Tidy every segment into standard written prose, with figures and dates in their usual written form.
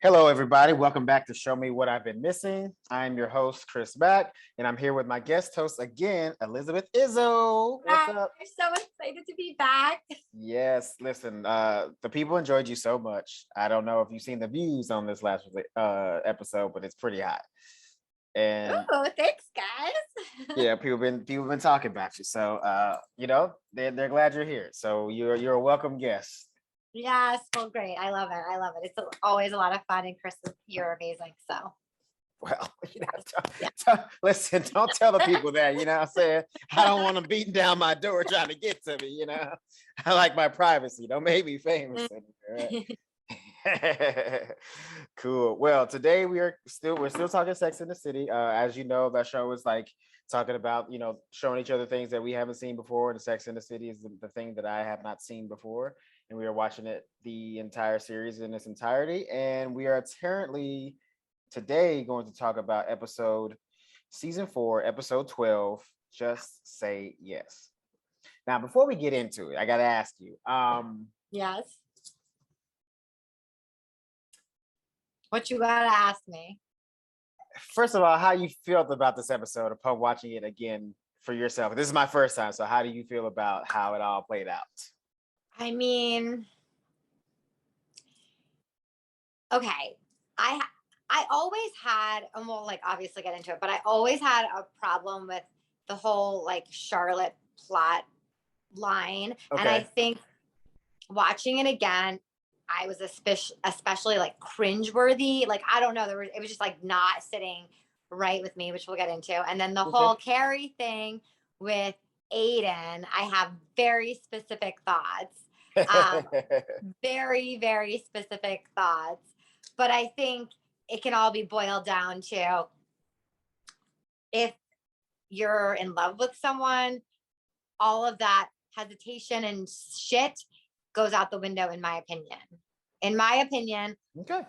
Hello, everybody. Welcome back to Show Me What I've Been Missing. I'm your host, Chris Mack, and I'm here with my guest host again, Elizabeth Izzo. What's Hi, up? I'm so excited to be back. Yes, listen, the people enjoyed you so much. I don't know if you've seen the views on this last episode, but it's pretty hot. And Oh, thanks, guys. yeah, people been talking about you. So they're glad you're here. So you're a welcome guest. Yes, well, great. I love it. I love it. It's always a lot of fun, and Chris, you're amazing. So, Well, yeah. listen, don't tell the people that, you know what I'm saying? I don't want them beating down my door trying to get to me, you know? I like my privacy. Don't make me famous anymore. Right? Cool. Well, today we're still talking Sex in the City. As you know, that show is like talking about, showing each other things that we haven't seen before. And Sex in the City is the thing that I have not seen before. And we are watching it the entire series in its entirety. And we are currently today going to talk about season 4, episode 12, Just Say Yes. Now, before we get into it, I gotta ask you, Yes. What you gotta ask me? first of all, how you felt about this episode upon watching it again for yourself? This is my first time, so how do you feel about how it all played out? I mean, okay. I always had, and we'll like obviously get into it, but I always had a problem with the whole like Charlotte plot line. And I Okay. think watching it again, I was especially like cringeworthy. Like, I don't know, it was just like not sitting right with me, which we'll get into. And then the Okay. whole Carrie thing with Aidan, I have very specific thoughts. Very, very specific thoughts. But I think it can all be boiled down to if you're in love with someone, all of that hesitation and shit goes out the window, in my opinion. In my opinion, Okay.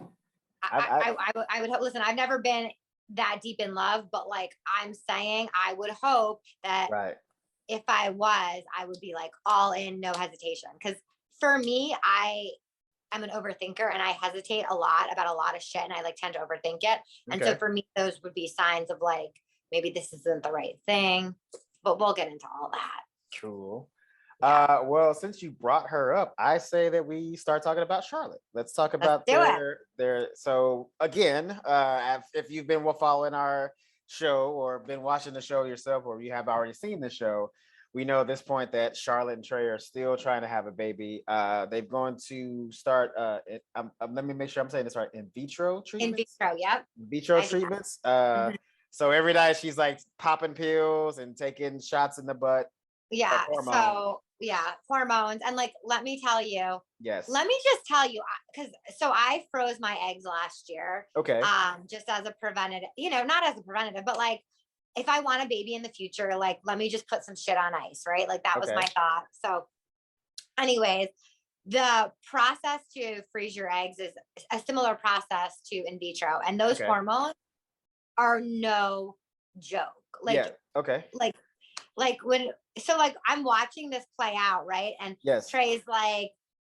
I would listen. I've never been that deep in love, but like I'm saying, I would hope that Right. if I was, I would be like all in, no hesitation. Because for me, I'm an overthinker and I hesitate a lot about a lot of shit, and I like tend to overthink it. And so Okay. for me, those would be signs of like maybe this isn't the right thing. But we'll get into all that. Cool. Yeah. Well, since you brought her up, I say that we start talking about Charlotte. Let's talk Let's about do it. their. So again, if you've been following our show or been watching the show yourself, or you have already seen the show, we know at this point that Charlotte and Trey are still trying to have a baby. They've gone to start. Let me make sure I'm saying this right. In vitro In treatments. vitro, yep. Vitro treatments. Mhm. So every night she's like popping pills and taking shots in the butt. Yeah. Hormones. So yeah, hormones. And like, let me tell you, Yes. let me just tell you, because so I froze my eggs last year. Okay. Just as a preventative, not as a preventative, but like if I want a baby in the future, like let me just put some shit on ice, right? Like that was my thought. So, anyways, the process to freeze your eggs is a similar process to in vitro, and those hormones are no joke. Like, yeah. Okay. like when like I'm watching this play out, right? And yes. Trey's like,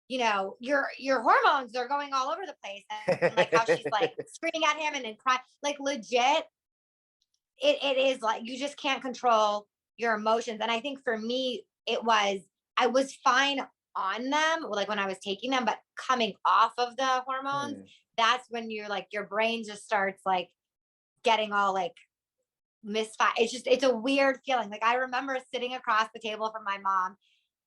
your hormones are going all over the place, and like how she's like screaming at him and then crying, like legit. It is like you just can't control your emotions. And I think for me, I was fine on them, like when I was taking them, but coming off of the hormones, that's when you're like your brain just starts like getting all like misfire. It's a weird feeling. Like I remember sitting across the table from my mom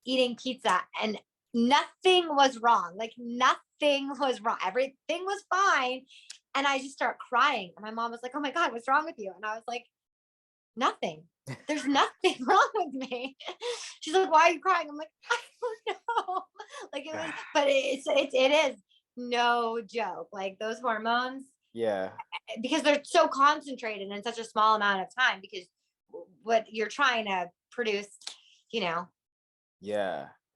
eating pizza and nothing was wrong. Like nothing was wrong. Everything was fine. And I just start crying. And my mom was like, "Oh my God, what's wrong with you?" And I was like, "Nothing. There's nothing wrong with me." She's like, "Why are you crying?" I'm like, "I don't know." Like it was, but it is no joke. Like those hormones. Yeah. Because they're so concentrated in such a small amount of time, because what you're trying to produce, Yeah.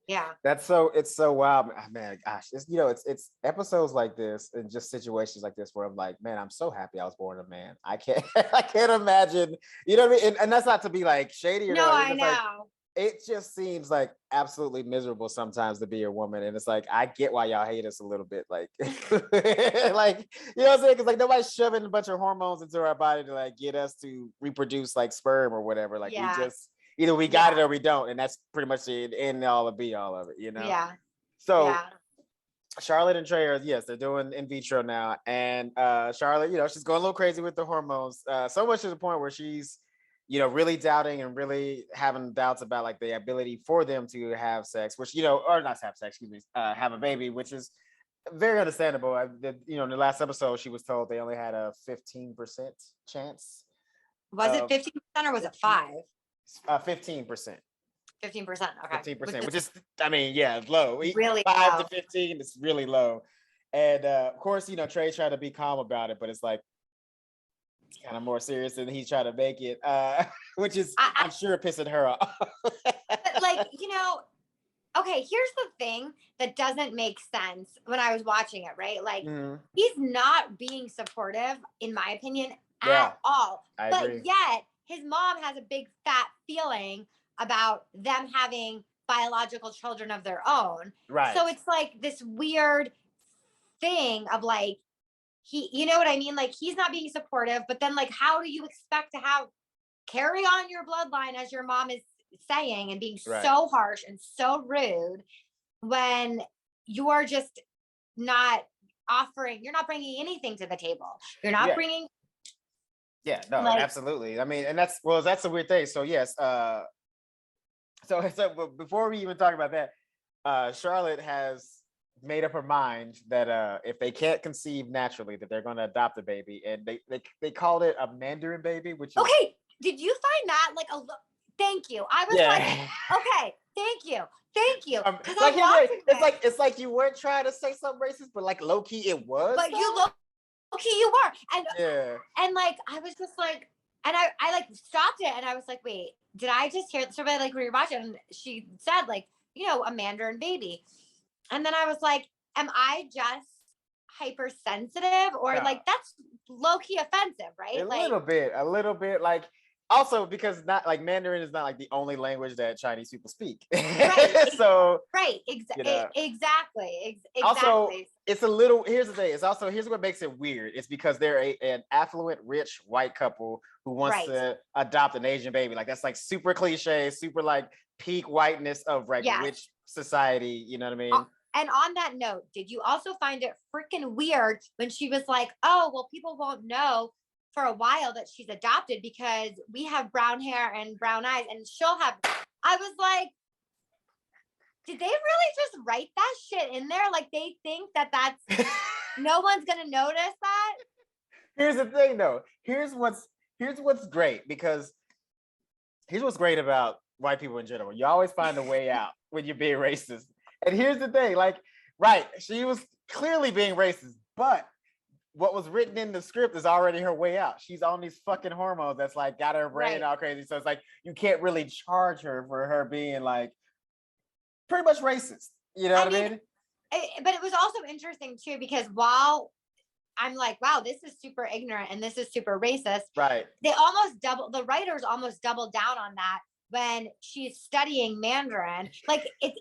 Yeah. It's so wild, man. Gosh, it's episodes like this and just situations like this where I'm like, man, I'm so happy I was born a man. I can't I can't imagine, you know what I mean? And that's not to be like shady or No, like, I know. like, it just seems like absolutely miserable sometimes to be a woman, and it's like I get why y'all hate us a little bit, like, like, you know what I'm saying? Because like nobody's shoving a bunch of hormones into our body to like get us to reproduce like sperm or whatever. Like we just either we got it or we don't, and that's pretty much the end all and be all of it, you know? Yeah. So Charlotte and Trey are, yes, they're doing in vitro now, and Charlotte, you know, she's going a little crazy with the hormones, so much to the point where she's, you know, really doubting and really having doubts about like the ability for them to have sex, which, you know, or not have sex, excuse me, have a baby, which is very understandable. You know, in the last episode, she was told they only had a 15% chance. Was it 15% or was it 5? 15%. 15%. Okay. 15%, which is, I mean, yeah, low. Really 5 low. to 15 is really low. And of course, you know, Trey tried to be calm about it, but it's like kind of more serious than he's trying to make it, which is, I'm sure, pissing her off. But like, you know, okay, here's the thing that doesn't make sense when I was watching it, right? Like, he's not being supportive, in my opinion, at all. But yet, his mom has a big fat feeling about them having biological children of their own. Right. So it's like this weird thing of like, you know what I mean? Like, he's not being supportive, but then like, how do you expect to carry on your bloodline, as your mom is saying, and being so harsh and so rude when you're just not you're not bringing anything to the table. You're not bringing. Yeah, no, like, absolutely. I mean, and that's the weird thing. So yes, so before we even talk about that, Charlotte has made up her mind that if they can't conceive naturally, that they're going to adopt a baby, and they called it a Mandarin baby, which is okay. Did you find that like thank you? I was like, okay, thank you. Like, it's like you weren't trying to say something racist, but like low key it was. But you low key you were, and like I was just like, and I like stopped it, and I was like, wait, did I just hear this? Somebody like we were watching, and she said like, you know, a Mandarin baby. And then I was like, am I just hypersensitive, or like that's low key offensive, right? A little bit. Like, also because not like Mandarin is not like the only language that Chinese people speak. Right. So exactly. Also, it's a little. Here's the thing. Here's what makes it weird. It's because they're an affluent, rich white couple who wants to adopt an Asian baby. Like, that's like super cliche, super like peak whiteness of like rich society. You know what I mean? And on that note, did you also find it freaking weird when she was like, oh, well, people won't know for a while that she's adopted because we have brown hair and brown eyes, and she'll have. I was like, did they really just write that shit in there? Like, they think that's no one's gonna notice that? Here's the thing, though. Here's what's great, because here's what's great about white people in general. You always find a way out when you're being racist. And here's the thing, like, she was clearly being racist, but what was written in the script is already her way out. She's on these fucking hormones that's like got her brain all crazy. So it's like you can't really charge her for her being like pretty much racist. You know what I mean? But it was also interesting too, because while I'm like, wow, this is super ignorant and this is super racist. Right. The writers almost doubled down on that when she's studying Mandarin. Like, it's.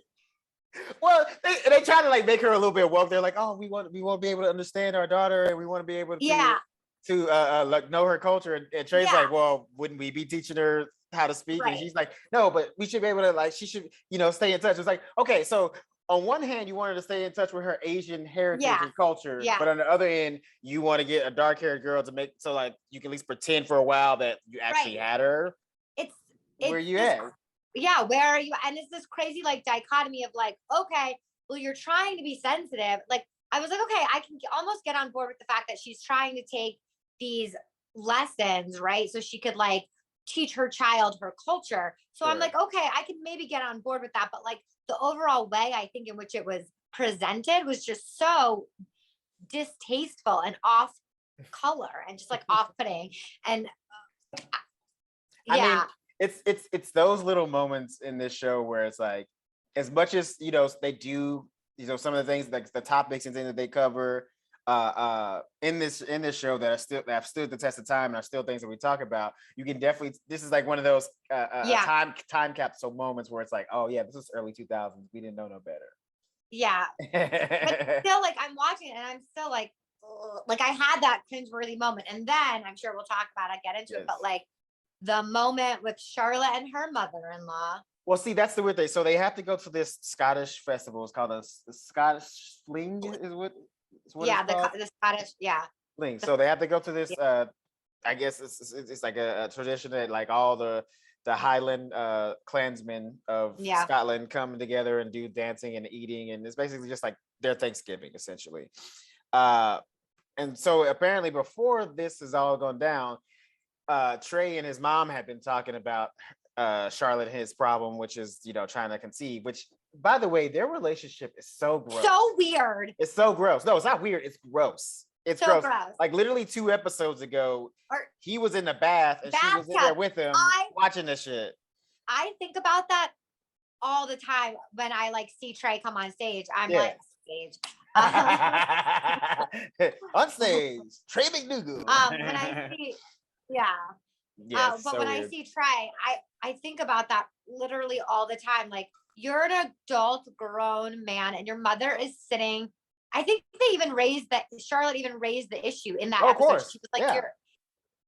Well, they try to like make her a little bit woke. They're like, oh, we won't be able to understand our daughter, and we want to be able to like know her culture. And Trey's like, well, wouldn't we be teaching her how to speak? And she's like, no, but we should be able to, like, she should, you know, stay in touch. It's like, okay, so on one hand, you want her to stay in touch with her Asian heritage and culture, but on the other end, you want to get a dark-haired girl to make so like you can at least pretend for a while that you actually had her. Where you at? Yeah, where are you? And it's this crazy like dichotomy of like, okay, well, you're trying to be sensitive. Like, I was like, okay, I can almost get on board with the fact that she's trying to take these lessons, right? So she could like teach her child her culture. So I'm like, okay, I can maybe get on board with that. But like the overall way I think in which it was presented was just so distasteful and off color and just like off-putting. And I mean, it's those little moments in this show where it's like, as much as, you know, they do, you know, some of the things like the topics and things that they cover in this show that have stood the test of time and are still things that we talk about. You can definitely, this is like one of those time capsule moments where it's like, oh yeah, this is early 2000s. We didn't know no better. Yeah. But still, like, I'm watching it and I'm still like I had that cringeworthy moment. And then I'm sure we'll talk about it, get into it, but like the moment with Charlotte and her mother-in-law. Well, see, that's the weird thing. So they have to go to this Scottish festival. It's called the Scottish Fling, is what it's called. The Scottish, Fling. So they have to go to this. I guess it's like a tradition that like all the Highland clansmen of Scotland come together and do dancing and eating, and it's basically just like their Thanksgiving essentially. And so apparently before this is all gone down, Trey and his mom had been talking about Charlotte and his problem, which is, you know, trying to conceive, which by the way, their relationship is so gross. So weird. It's so gross. No, it's not weird. It's gross. It's so gross. Like literally 2 episodes ago, he was in the bath and she was in there with him watching this shit. I think about that all the time when I like see Trey come on stage. I'm like, stage. On stage, Trey McDougal. When I see, but when I see Trey, I think about that literally all the time. Like, you're an adult, grown man, and your mother is sitting. I think Charlotte even raised the issue in that episode. Of course. She was like,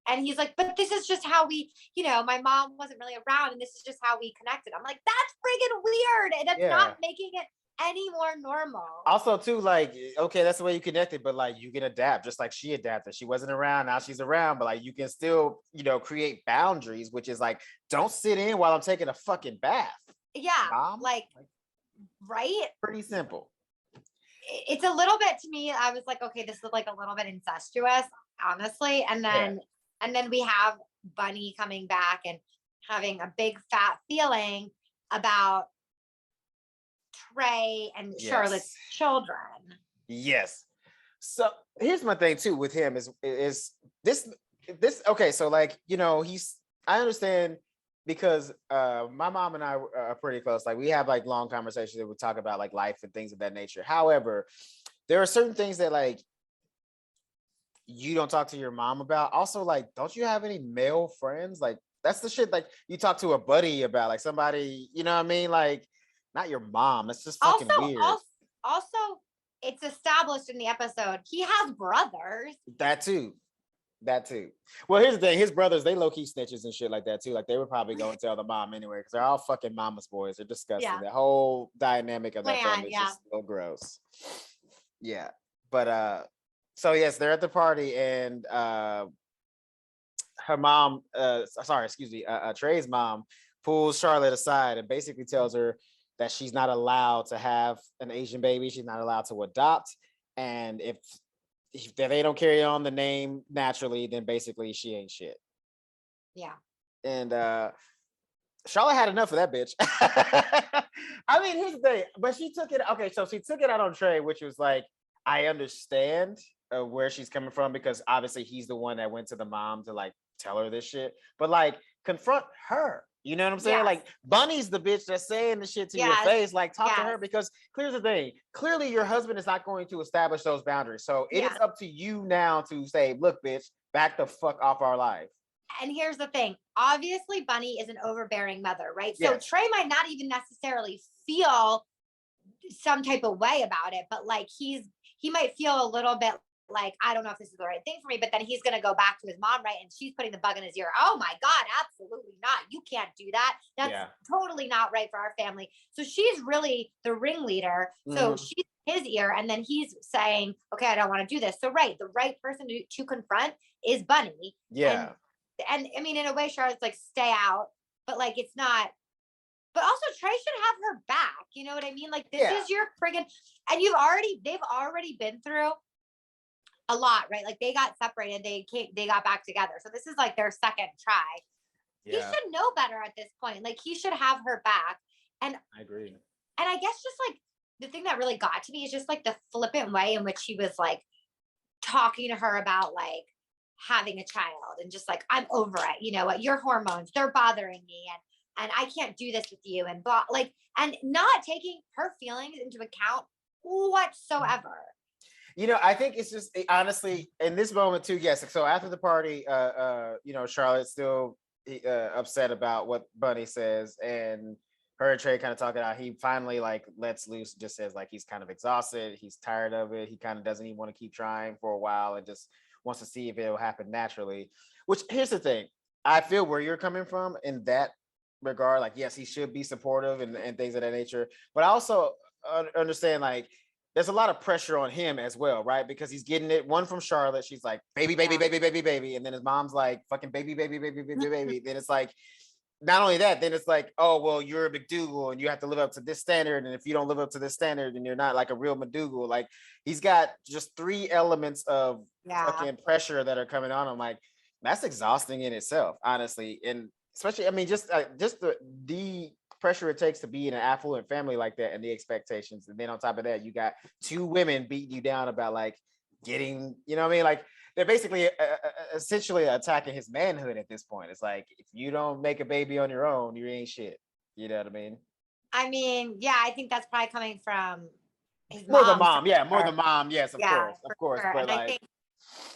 and he's like, but this is just how we, you know, my mom wasn't really around, and this is just how we connected. I'm like, that's friggin' weird. And that's not making it any more normal. Also, too, like, okay, that's the way you connected, but like you can adapt, just like she adapted. She wasn't around, now she's around, but like you can still, you know, create boundaries, which is like, don't sit in while I'm taking a fucking bath. Yeah, Mom? Like, right? Pretty simple. It's a little bit, to me, I was like, okay, this is like a little bit incestuous, honestly. And then we have Bunny coming back and having a big fat feeling about Trey and Charlotte's children. Yes. So here's my thing too with him is this okay, so like, you know, I understand because my mom and I are pretty close. Like we have like long conversations that we talk about like life and things of that nature. However, there are certain things that like you don't talk to your mom about. Also, like, don't you have any male friends? Like that's the shit like you talk to a buddy about, like somebody, you know what I mean? Like not your mom. It's just fucking weird. Also, it's established in the episode he has brothers. That too. Well, here's the thing. His brothers, they low-key snitches and shit like that too. Like they would probably go and tell the mom anyway, because they're all fucking mama's boys. They're disgusting. The whole dynamic of that family is just so gross. Yeah. But so yes, they're at the party and her mom, Trey's mom pulls Charlotte aside and basically tells her that she's not allowed to have an Asian baby. She's not allowed to adopt. And if they don't carry on the name naturally, then basically she ain't shit. Yeah. And Charlotte had enough of that bitch. I mean, here's the thing, but she took it. Okay, so she took it out on Trey, which was like, I understand where she's coming from because obviously he's the one that went to the mom to like tell her this shit. But like, confront her. You know what I'm saying? Yes. Like Bunny's the bitch that's saying the shit to your face. Like talk to her, because here's the thing. Clearly your husband is not going to establish those boundaries. So it is up to you now to say, look, bitch, back the fuck off our life. And here's the thing. Obviously Bunny is an overbearing mother, right? So Trey might not even necessarily feel some type of way about it, but like he might feel a little bit like, I don't know if this is the right thing for me, but then he's going to go back to his mom, right? And she's putting the bug in his ear. Oh my God, absolutely not. You can't do that. That's totally not right for our family. So she's really the ringleader. So she's his ear. And then he's saying, okay, I don't want to do this. So the right person to confront is Bunny. Yeah. And I mean, in a way, Charlotte's like, stay out, but like, it's not. But also Trey should have her back. You know what I mean? Like this is your friggin', and they've already been through a lot, right? Like they got separated, they got back together. So this is like their second try. He should know better at this point. Like he should have her back. And I agree. And I guess just like the thing that really got to me is just like the flippant way in which he was like talking to her about like having a child and just like, I'm over it. You know what? Your hormones, they're bothering me. And I can't do this with you. And and not taking her feelings into account whatsoever. I think it's just honestly in this moment too. Yes. So after the party, Charlotte's still upset about what Bunny says, and her and Trey kind of talking out. He finally like lets loose, just says like he's kind of exhausted, he's tired of it. He kind of doesn't even want to keep trying for a while, and just wants to see if it'll happen naturally. Which here's the thing, I feel where you're coming from in that regard. Like, yes, he should be supportive and things of that nature, but I also understand like there's a lot of pressure on him as well, right? Because he's getting it one from Charlotte. She's like, baby, baby, baby, baby, baby. And then his mom's like, fucking baby, baby, baby, baby, baby. Then it's like, not only that, then it's like, oh, well, you're a McDougal and you have to live up to this standard. And if you don't live up to this standard, then you're not like a real McDougal. Like, he's got just 3 elements of fucking pressure that are coming on him. Like, that's exhausting in itself, honestly. And especially, I mean, just the pressure it takes to be in an affluent family like that and the expectations. And then on top of that, you got 2 women beating you down about like getting, you know what I mean? Like, they're basically essentially attacking his manhood at this point. It's like, if you don't make a baby on your own, you ain't shit. You know what I mean? I mean, yeah, I think that's probably coming from his More mom. the mom, yeah, more the mom, yes, of course. Sure. But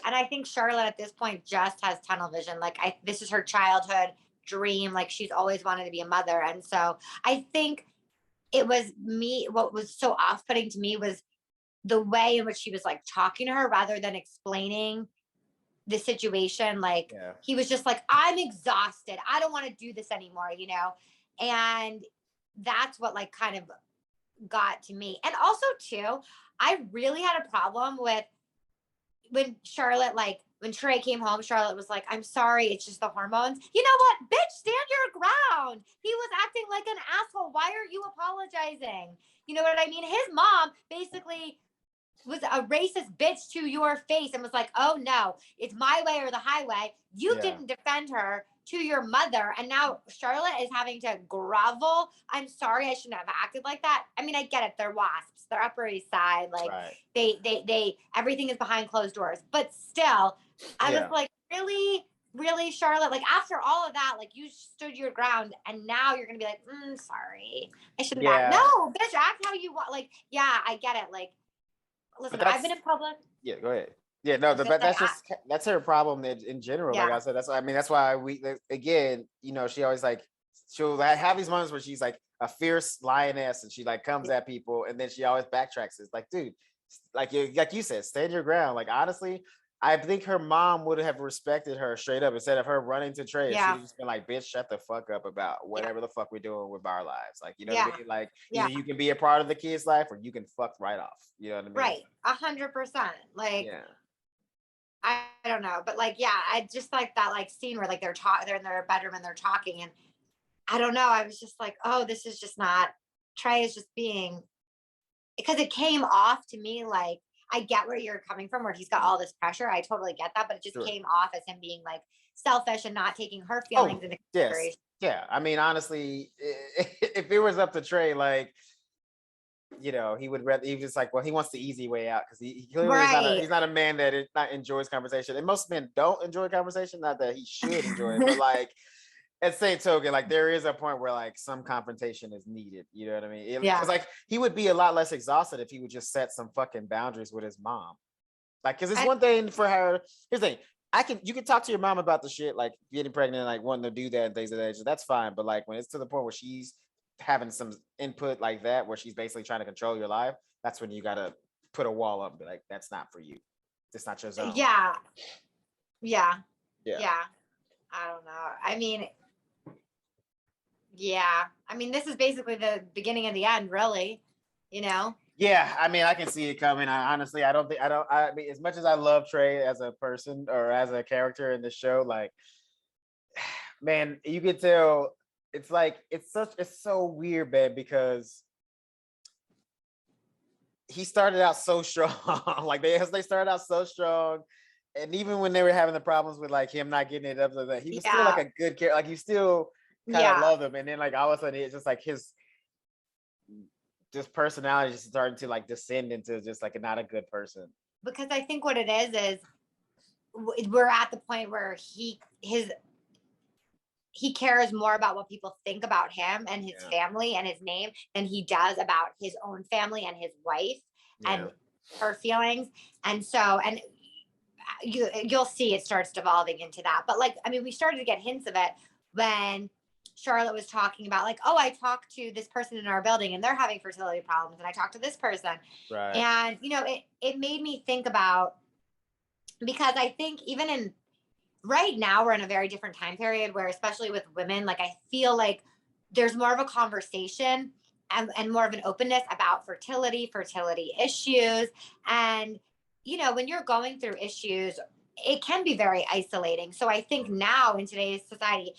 And I think Charlotte at this point just has tunnel vision. Like, this is her childhood dream. Like, she's always wanted to be a mother. And so I think it was me. What was so off-putting to me was the way in which she was like talking to her rather than explaining the situation. Like, he was just like, I'm exhausted, I don't want to do this anymore, and that's what like kind of got to me. And also too, I really had a problem with when Charlotte, like when Trey came home, Charlotte was like, I'm sorry, it's just the hormones. You know what, bitch, stand your ground. He was acting like an asshole. Why are you apologizing? You know what I mean? His mom basically was a racist bitch to your face and was like, oh no, it's my way or the highway. You didn't defend her to your mother. And now Charlotte is having to grovel. I'm sorry, I shouldn't have acted like that. I mean, I get it. They're WASPs. They're Upper East Side. Like they everything is behind closed doors. But still, I was like, really? Really, Charlotte? Like, after all of that, like, you stood your ground and now you're gonna be like, sorry, I shouldn't have. No, bitch, act how you want. Like, yeah, I get it. Like, listen, I've been in public. Yeah, go ahead. Yeah, no, but that's her problem in general. Like I said, that's why we again, she always like she'll have these moments where she's like a fierce lioness and she like comes at people and then she always backtracks. It's like, dude, like you said, stand your ground. Like, honestly, I think her mom would have respected her straight up instead of her running to Trey. She'd have just been like, bitch, shut the fuck up about whatever the fuck we're doing with our lives. Like, you know what I mean? Like, either you can be a part of the kid's life or you can fuck right off. You know what I mean? Right. 100%. Like, I don't know. But like, I just like that like scene where like they're in their bedroom and they're talking. And I don't know. I was just like, oh, this is just not, Trey is just being, because it came off to me like, I get where you're coming from, where he's got all this pressure. I totally get that, but it just came off as him being like selfish and not taking her feelings into consideration. Yeah, I mean, honestly, if it was up to Trey, like, he would rather. He was like, well, he wants the easy way out because he clearly he's not a man that enjoys conversation, and most men don't enjoy conversation. Not that he should enjoy it, but like, at the same token, like, there is a point where like some confrontation is needed. You know what I mean? Because like, he would be a lot less exhausted if he would just set some fucking boundaries with his mom. Like, because it's one thing for her. Here's the thing: you can talk to your mom about the shit, like getting pregnant, like wanting to do that and things of that. That's fine. But like, when it's to the point where she's having some input like that, where she's basically trying to control your life, that's when you gotta put a wall up and be like, that's not for you. It's not your zone. Yeah. I don't know. I mean, this is basically the beginning of the end, really. Yeah, I mean, I can see it coming. I honestly, I mean, as much as I love Trey as a person or as a character in the show, like, man, you can tell it's like, it's so weird, man, because he started out so strong. Like, they started out so strong. And even when they were having the problems with like him not getting it up to that, he was still like a good character. Like, you still kind of love him. And then like all of a sudden it's just like his personality just starting to like descend into just like not a good person. Because I think what it is we're at the point where he cares more about what people think about him and his family and his name than he does about his own family and his wife. And her feelings. And so, and you'll see it starts devolving into that. But like, I mean, we started to get hints of it when Charlotte was talking about like, oh, I talked to this person in our building and they're having fertility problems, and I talked to this person. Right. And it made me think about, because I think even in right now we're in a very different time period where, especially with women, like I feel like there's more of a conversation and more of an openness about fertility issues. And when you're going through issues, it can be very isolating. So I think now in today's society,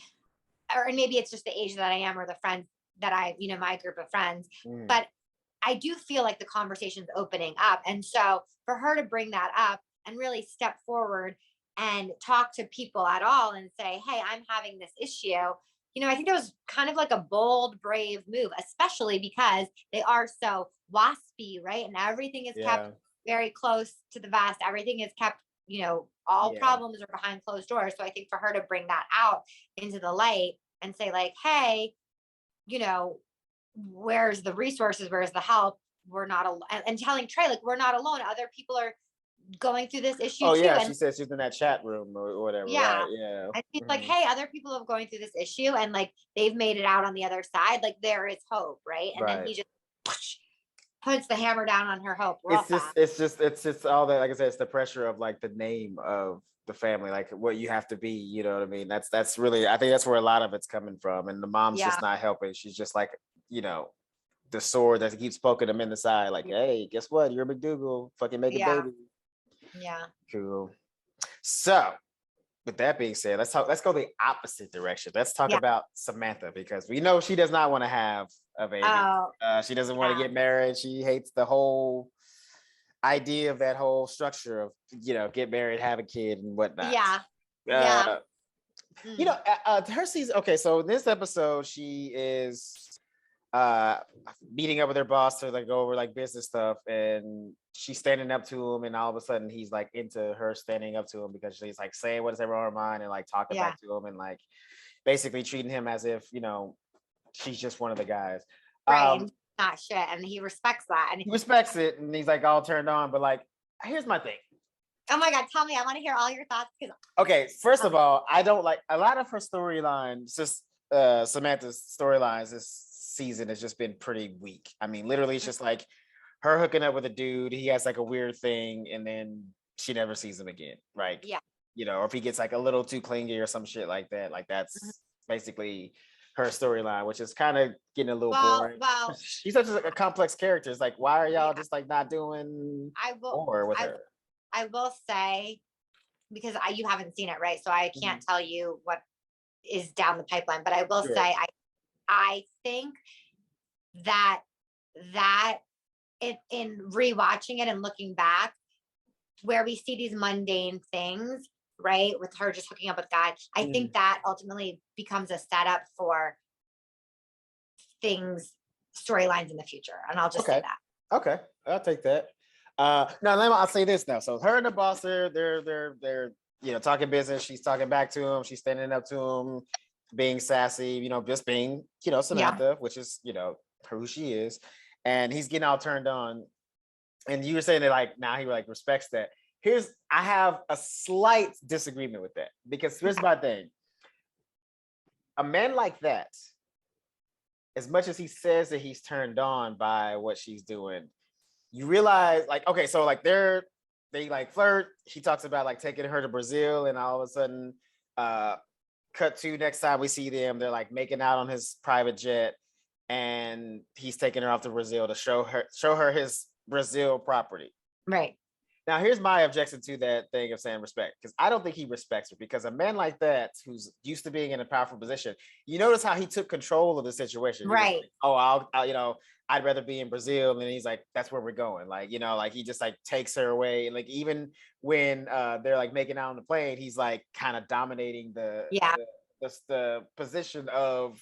or maybe it's just the age that I am, or the friends that my group of friends, but I do feel like the conversation's opening up. And so for her to bring that up and really step forward and talk to people at all and say, hey, I'm having this issue, I think that was kind of like a bold, brave move, especially because they are so waspy, right? And everything is kept very close to the vest. Everything is kept, all problems are behind closed doors. So I think for her to bring that out into the light and say like, hey, where's the resources? Where's the help? We're not alone. And telling Trey, like, we're not alone. Other people are going through this issue too. Yeah, and she said she's in that chat room or whatever. Yeah. Right? Yeah. And she's like, hey, other people are going through this issue and like they've made it out on the other side. Like there is hope, right? And then he just puts the hammer down on her hope. It's just all that, like I said, it's the pressure of like the name of the family, like what you have to be, you know what I mean? That's really, I think that's where a lot of it's coming from. And the mom's just not helping. She's just like, the sword that keeps poking them in the side, like, hey, guess what? You're McDougal, fucking make a baby. Yeah. Cool. So with that being said, let's go the opposite direction. Let's talk about Samantha, because we know she does not want to have a baby. She doesn't want to get married. She hates the whole idea of that whole structure of, get married, have a kid and whatnot. Her season. Okay, so this episode, she is meeting up with her boss to like go over like business stuff, and she's standing up to him, and all of a sudden he's like into her standing up to him because she's like saying what is ever on her mind and like talking back to him and like basically treating him as if she's just one of the guys. Right. Not shit, and he respects that, and he respects it, and he's like all turned on. But like, here's my thing. Oh my God, tell me, I want to hear all your thoughts. Okay, first of all, I don't like a lot of her storylines. Just Samantha's storylines this season has just been pretty weak. I mean, literally, it's just like her hooking up with a dude. He has like a weird thing, and then she never sees him again. Right? Yeah. Or if he gets like a little too clingy or some shit like that. Like that's basically her storyline, which is kind of getting a little boring. Well, she's such a complex character. It's like, why are y'all just like not doing more with her? I will say, because you haven't seen it, right? So I can't tell you what is down the pipeline, but I will say I think that in rewatching it and looking back, where we see these mundane things, right, with her just hooking up with guys, I think that ultimately becomes a setup for storylines in the future. And I'll just say that. Okay, I'll take that. Now I'll say this now. So her and the boss, they're talking business. She's talking back to him. She's standing up to him, being sassy, just being, Samantha, which is, who she is. And he's getting all turned on. And you were saying that like now he like respects that. I have a slight disagreement with that, because here's my thing. A man like that, as much as he says that he's turned on by what she's doing, you realize like, okay, so like they like flirt. He talks about like taking her to Brazil, and all of a sudden, cut to next time we see them, they're like making out on his private jet, and he's taking her off to Brazil to show her his Brazil property. Right. Now, here's my objection to that thing of saying respect, because I don't think he respects her, because a man like that who's used to being in a powerful position, you notice how he took control of the situation. Right. Like, I'd rather be in Brazil. And he's like, that's where we're going. Like, like he just like takes her away. And like, even when they're like making out on the plane, he's like kind of dominating the position of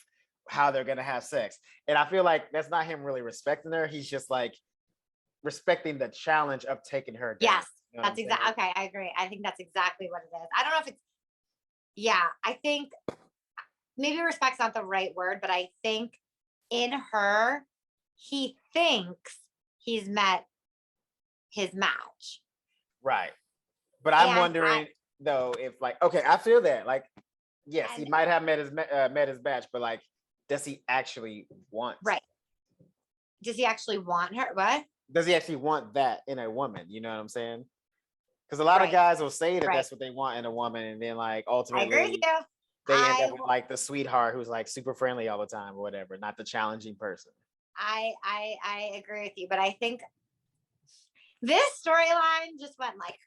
how they're going to have sex. And I feel like that's not him really respecting her. He's just like respecting the challenge of taking her down. Yes, that's exactly. Okay, I agree. I think that's exactly what it is. I don't know if it's, I think maybe respect's not the right word, but I think in her, he thinks he's met his match. Right. But I'm And wondering though, if like, okay, I feel that like, yes, he And- might have met his match, but like, does he actually want? Right. Does he actually want her? What? Does he actually want that in a woman? You know what I'm saying? Because a lot of Right. guys will say that Right. that's what they want in a woman, and then like I agree ultimately with you. they end up with like the sweetheart who's like super friendly all the time or whatever, not the challenging person. I agree with you, but I think this storyline just went like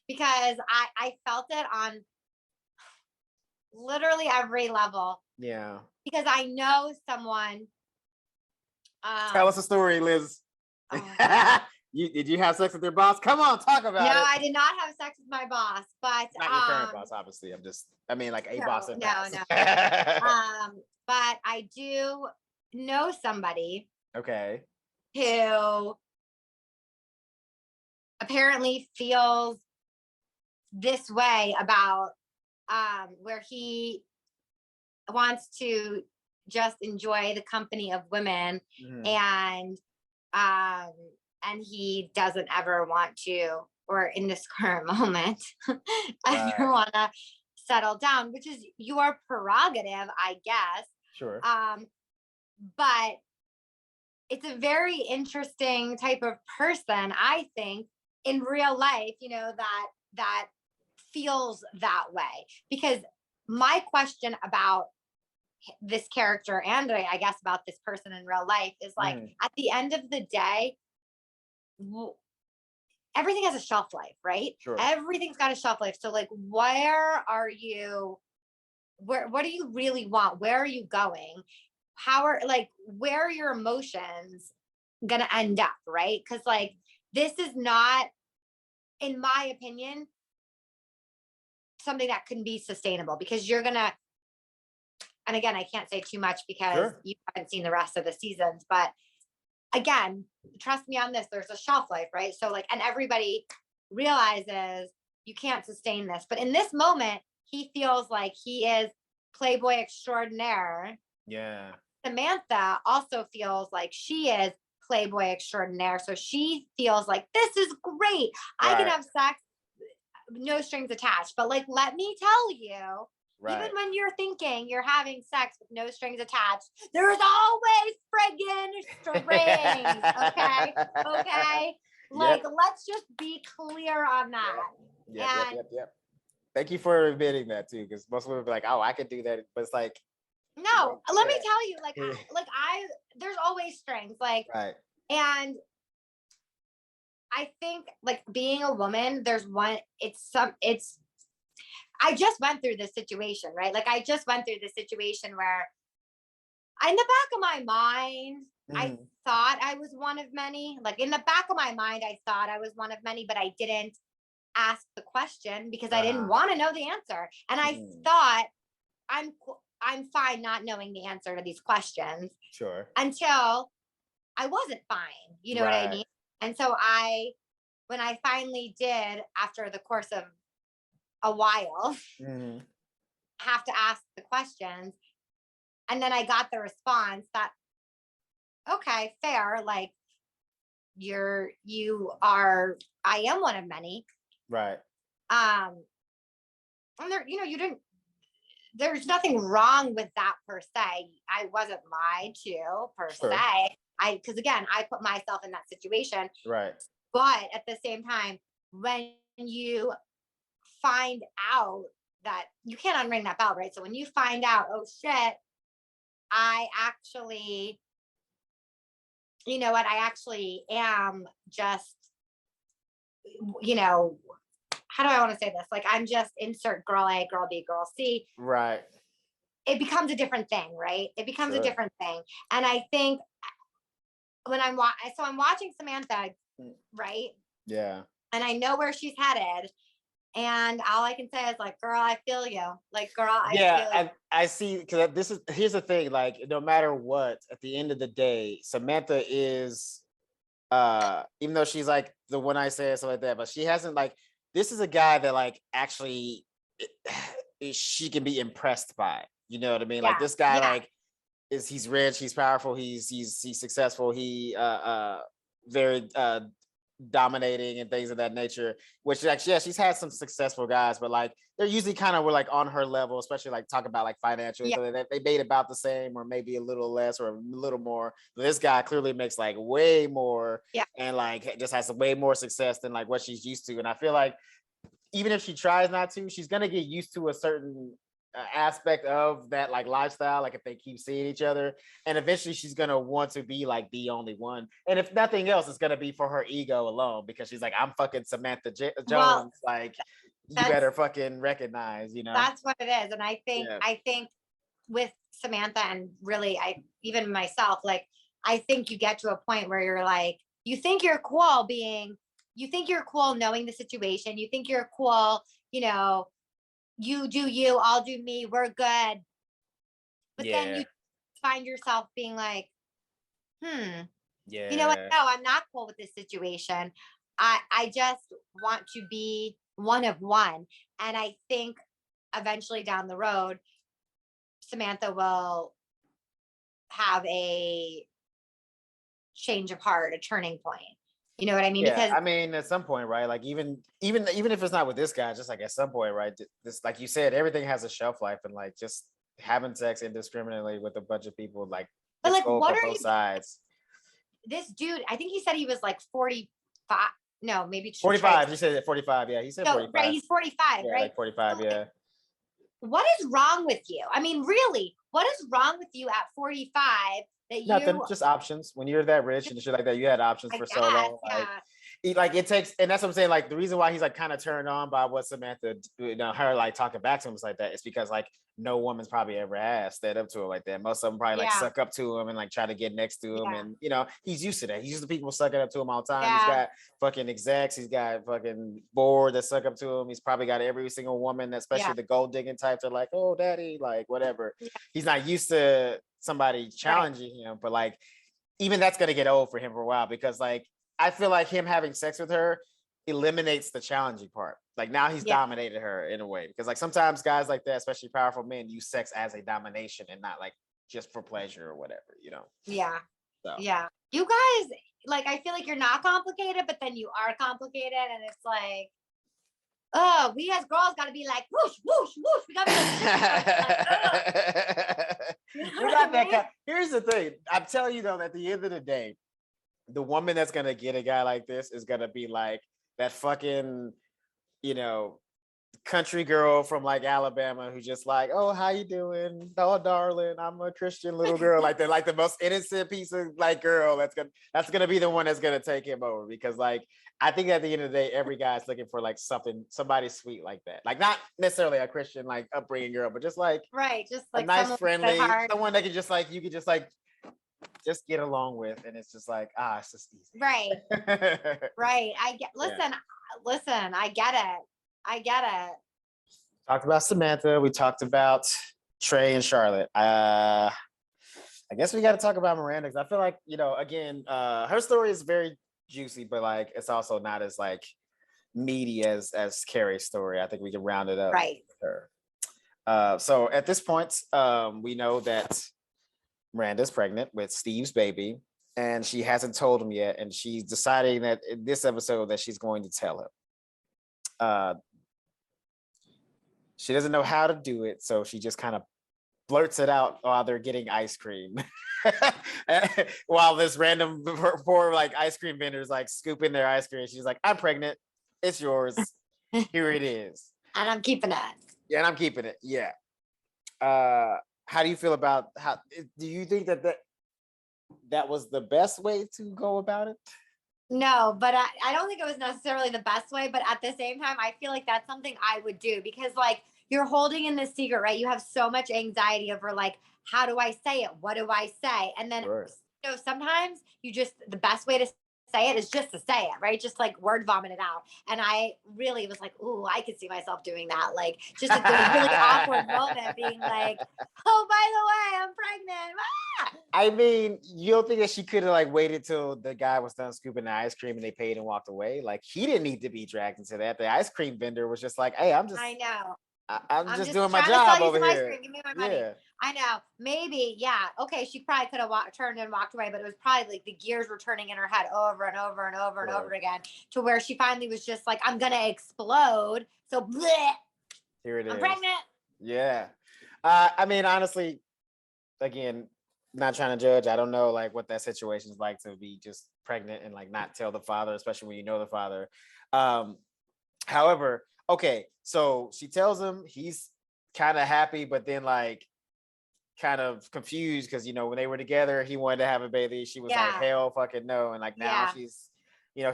because I felt it on literally every level Yeah. because I know someone. Tell us a story, Liz. Oh, Did you have sex with your boss? Come on, talk about it. no, I did not have sex with my boss, but Not your current boss, obviously. I mean, like a boss. No. But I do know somebody. Okay. Who apparently feels this way about where he wants to just enjoy the company of women and he doesn't ever want to, or in this current moment ever want to settle down, which is your prerogative, I guess. Sure. But it's a very interesting type of person, I think, in real life, that feels that way. Because my question about this character, and I guess about this person in real life, is like, at the end of the day, everything has a shelf life, right? Sure. Everything's got a shelf life. So like, what do you really want? Where are you going? Where are your emotions gonna end up, right? Because like, this is not, in my opinion, something that can be sustainable, because you're gonna, and again, I can't say too much because you haven't seen the rest of the seasons, but again, trust me on this, there's a shelf life, right? So like, and everybody realizes you can't sustain this, but in this moment, he feels like he is Playboy extraordinaire. Yeah. Samantha also feels like she is Playboy extraordinaire. So she feels like, this is great. I can have sex, no strings attached. But like, let me tell you, even when you're thinking you're having sex with no strings attached, there's always friggin' strings. Okay. Okay. Like, let's just be clear on that. Yep. Thank you for admitting that too, because most women be like, "Oh, I could do that," but it's like, no. Let me tell you, there's always strings, like, and I think like being a woman, I just went through this situation, right? Like, I just went through this situation where, in the back of my mind, I thought I was one of many. Like, in the back of my mind, I thought I was one of many, but I didn't ask the question because I didn't want to know the answer. And I thought I'm fine not knowing the answer to these questions. Sure. Until I wasn't fine. You know what I mean? And so when I finally did, after the course of a while, have to ask the questions, and then I got the response that, okay, fair, like, I am one of many. Right. And there's nothing wrong with that per se. I wasn't lied to per se. Because again, I put myself in that situation. Right. But at the same time, when you find out that you can't unring that bell, right? So when you find out, oh shit, I actually, you know what? I actually am just, how do I want to say this? Like, I'm just insert girl A, girl B, girl C. Right. It becomes a different thing, right? It becomes a different thing. And I think when I'm watching Samantha, right? Yeah. And I know where she's headed. And all I can say is like, girl, I feel you. Like, girl, I feel you. And I see, because here's the thing, like, no matter what, at the end of the day, Samantha is, even though she's like the one I say stuff like that, but she hasn't, like, this is a guy that like actually she can be impressed by. You know what I mean? Like, this guy, like, he's rich, he's powerful, he's successful, he very dominating and things of that nature, which like, yeah, she's had some successful guys, but like they're usually kind of were like on her level, especially like talk about like financially. So they made about the same or maybe a little less or a little more. But this guy clearly makes like way more and like just has way more success than like what she's used to. And I feel like even if she tries not to, she's gonna get used to a certain aspect of that like lifestyle, like if they keep seeing each other, and eventually she's gonna want to be like the only one, and if nothing else it's gonna be for her ego alone, because she's like, I'm fucking Samantha Jones, like you better fucking recognize, you know. That's what it is. And I think with Samantha, and really I even myself, like I think you get to a point where you're like, you think you're cool knowing the situation, you think you're cool, you know, you do you, I'll do me, we're good. But then you find yourself being like, you know what? No, I'm not cool with this situation. I just want to be one of one. And I think eventually down the road, Samantha will have a change of heart, a turning point. You know what I mean? Yeah, because I mean, at some point, right? Like even if it's not with this guy, just like at some point, right? This, like you said, everything has a shelf life, and like just having sex indiscriminately with a bunch of people, like, but like, what are both sides? This dude, I think he said he was like 45. No, maybe 45. Trey. You said 45. Yeah, he said 45. Right, he's 45, yeah, right? Like 45. So, yeah. What is wrong with you? I mean, really, what is wrong with you at 45? Nothing, just options. When you're that rich and shit like that, you had options for so long. Like it takes, and that's what I'm saying. Like the reason why he's like kind of turned on by what Samantha, you know, her like talking back to him like that, is because like no woman's probably ever has stood up to him like that. Most of them probably like suck up to him and like try to get next to him, and you know he's used to that. He's used to people sucking up to him all the time. He's got fucking execs. He's got fucking board that suck up to him. He's probably got every single woman, especially the gold digging types, are like, oh daddy, like whatever. He's not used to somebody challenging him, but like even that's gonna get old for him for a while, because like I feel like him having sex with her eliminates the challenging part. Like now he's dominated her in a way, because like sometimes guys like that, especially powerful men, use sex as a domination and not like just for pleasure or whatever, you know. So. You guys, like, I feel like you're not complicated, but then you are complicated, and it's like, oh, we as girls got to be like whoosh whoosh whoosh. We got to be like, we got that. Here's the thing. I'm telling you though, at the end of the day, the woman that's gonna get a guy like this is gonna be like that fucking, you know, country girl from like Alabama who's just like, oh, how you doing? Oh, darling, I'm a Christian little girl. Like the most innocent piece of like girl that's gonna be the one that's gonna take him over, because like I think at the end of the day, every guy's looking for like somebody sweet like that. Like not necessarily a Christian like upbringing girl, but just like just like a nice, friendly, someone that can just like you could just like just get along with, and it's just like it's just easy. Right. I get. Listen. I get it. Talked about Samantha. We talked about Trey and Charlotte. I guess we got to talk about Miranda, because I feel like, you know, again, her story is very juicy, but like it's also not as like meaty as Carrie's story. I think we can round it up with her. So at this point, we know that Miranda's pregnant with Steve's baby, and she hasn't told him yet, and she's deciding that in this episode that she's going to tell him. She doesn't know how to do it, so she just kind of blurts it out while they're getting ice cream. While this random poor like ice cream vendors like scooping their ice cream, she's like, I'm pregnant, it's yours, here it is, and I'm keeping it. Yeah, and I'm keeping it. Yeah. How do you feel about do you think that was the best way to go about it? No, but I don't think it was necessarily the best way, but at the same time, I feel like that's something I would do, because like you're holding in this secret, right? You have so much anxiety over like, how do I say it? What do I say? And then, you know, sometimes the best way to say it is just to say it, right? Just like word vomit it out. And I really was like, ooh, I could see myself doing that. Like just at the really awkward moment being like, oh, by the way, I'm pregnant. Ah! I mean, you don't think that she could have like waited till the guy was done scooping the ice cream and they paid and walked away? Like he didn't need to be dragged into that. The ice cream vendor was just like, hey, I know. I'm I'm just just doing my trying to job sell you over some ice here. cream. Give me my money. Yeah. I know. Maybe, yeah. Okay, she probably could have turned and walked away, but it was probably like the gears were turning in her head over and over and over and over again to where she finally was just like, I'm gonna explode. So bleh, Here it I'm is. pregnant. Yeah. I mean, honestly, again, not trying to judge. I don't know like what that situation is like to be just pregnant and like not tell the father, especially when you know the father. Um, However, okay, so she tells him, he's kind of happy, but then like kind of confused because when they were together, he wanted to have a baby. She was like, Yeah. hell fucking no. And like now Yeah. she's,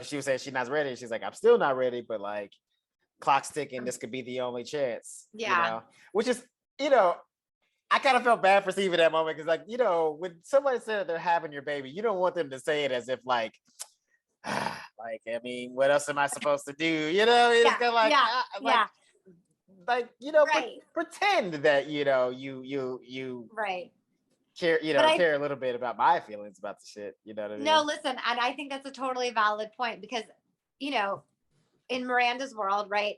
she was saying she's not ready. She's like, I'm still not ready, but like clock's ticking. This could be the only chance. Yeah. Which is, I kind of felt bad for Steve at that moment because, like, when somebody said that they're having your baby, you don't want them to say it as if, like, like, I mean, what else am I supposed to do? It's Yeah. kind of like, Yeah. like, Yeah. like, Right. pretend that you Right. care, But care a little bit about my feelings about the shit. You know what I no, mean? listen, and I think that's a totally valid point because, you know, in Miranda's world, right?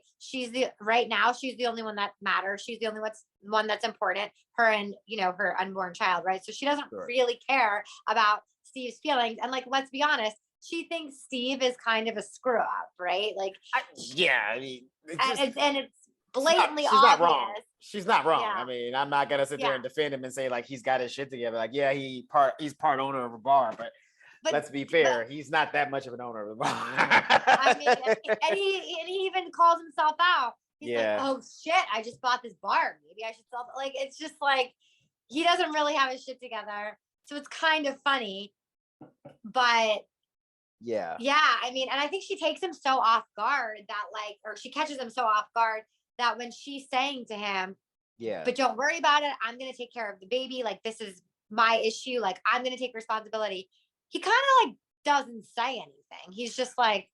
Right now she's the only one that matters. She's the only one that's important. Her and her unborn child, right? So she doesn't Sure. really care about Steve's feelings. And like, let's be honest, she thinks Steve is kind of a screw up, right? Like, I mean, and it's blatantly she's obvious. not wrong. She's not wrong. Yeah. I mean, I'm not gonna sit there Yeah. and defend him and say like he's got his shit together. Like, yeah, he's part owner of a bar, but let's be fair, he's not that much of an owner of a bar. I mean, and he even calls himself out. He's like, oh shit, I just bought this bar. Maybe I should sell it. Like, it's just like he doesn't really have his shit together. So it's kind of funny. But yeah, I mean, and I think she takes him so off guard that or she catches him so off guard that when she's saying to him, but don't worry about it, I'm gonna take care of the baby. Like, this is my issue. Like, I'm gonna take responsibility. He kind of like doesn't say anything. He's just like,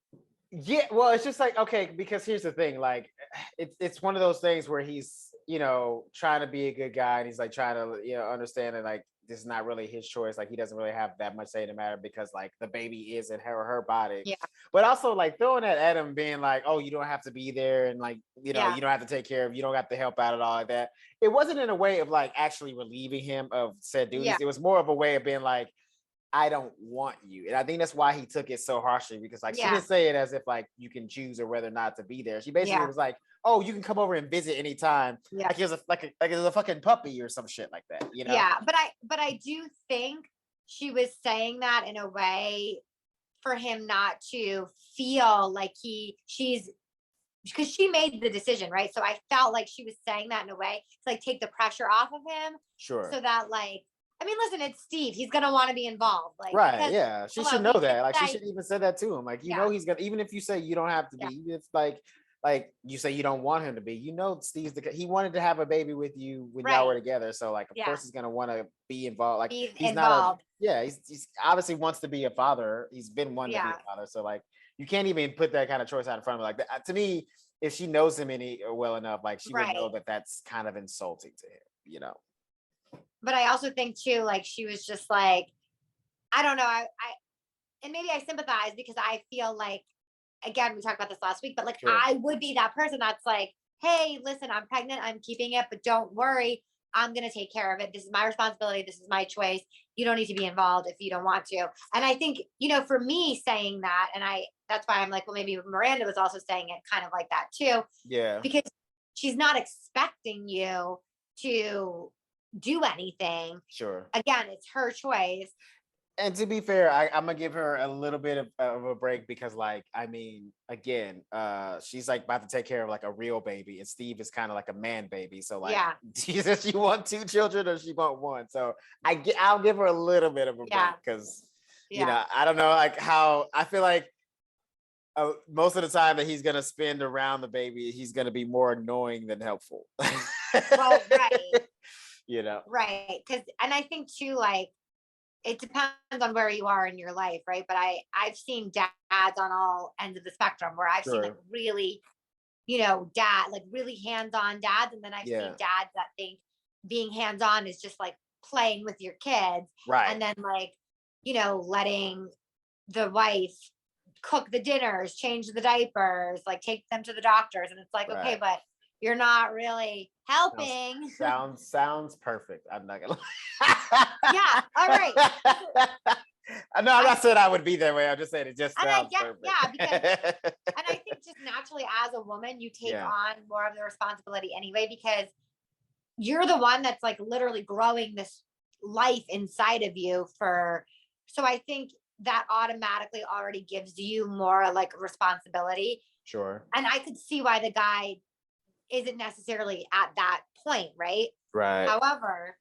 yeah. Well, it's just like, okay, because here's the thing, like it's one of those things where he's trying to be a good guy and he's like trying to understand that like this is not really his choice. Like he doesn't really have that much say in the matter because like the baby is in her body. yeah. But also like throwing that at him, being like, oh, you don't have to be there and like you don't have to take care of, you don't have to help out at all like that. It wasn't in a way of like actually relieving him of said duties. Yeah. It was more of a way of being like, I don't want you. And I think that's why he took it so harshly because like she didn't say it as if like you can choose or whether or not to be there. She basically was like, oh, you can come over and visit anytime. Yeah. Like it was a fucking puppy or some shit like that, Yeah, but I do think she was saying that in a way for him not to feel like she's because she made the decision, right? So I felt like she was saying that in a way to like take the pressure off of him. Sure. So that like, I mean, listen, it's Steve. He's gonna want to be involved. Like, right. because, Yeah. She should know that. Like she should even say that to him. Like, he's gonna, even if you say you don't have to be, it's like you say you don't want him to be, Steve's he wanted to have a baby with you when y'all were together. So like, of course he's going to want to be involved. Like he's involved. He's obviously wants to be a father. He's been wanting to be a father. So like, you can't even put that kind of choice out in front of him. Like that. To me, if she knows him well enough, like she would know that that's kind of insulting to him, But I also think too, like she was just like, I don't know. I and maybe I sympathize because I feel like, again, we talked about this last week, but like I would be that person that's like, hey, listen, I'm pregnant, I'm keeping it, but don't worry, I'm gonna take care of it. This is my responsibility, this is my choice. You don't need to be involved if you don't want to. And I think, for me saying that, and that's why I'm like, well, maybe Miranda was also saying it kind of like that too. Yeah. Because she's not expecting you to do anything. Sure. Again, it's her choice. And to be fair, I'm gonna give her a little bit of a break because, like, I mean, again, she's like about to take care of like a real baby, and Steve is kind of like a man baby. So, like, does she want 2 children or she want 1? So I'll give her a little bit of a break because, I don't know, like how I feel like most of the time that he's gonna spend around the baby, he's gonna be more annoying than helpful. Well, right. Right, and I think too, like, it depends on where you are in your life, right? But I've seen dads on all ends of the spectrum where I've seen like really, like really hands-on dads. And then I've seen dads that think being hands-on is just like playing with your kids. Right. And then like, letting the wife cook the dinners, change the diapers, like take them to the doctors. And it's like, okay, but you're not really helping. Sounds perfect. I'm not gonna lie. Yeah, all right. No, I'm not saying I would be that way. I'm just saying it just sounds perfect. Yeah, because and I think just naturally as a woman, you take on more of the responsibility anyway, because you're the one that's like literally growing this life inside of you so I think that automatically already gives you more like responsibility. Sure. And I could see why the guy isn't necessarily at that point, right? Right. However,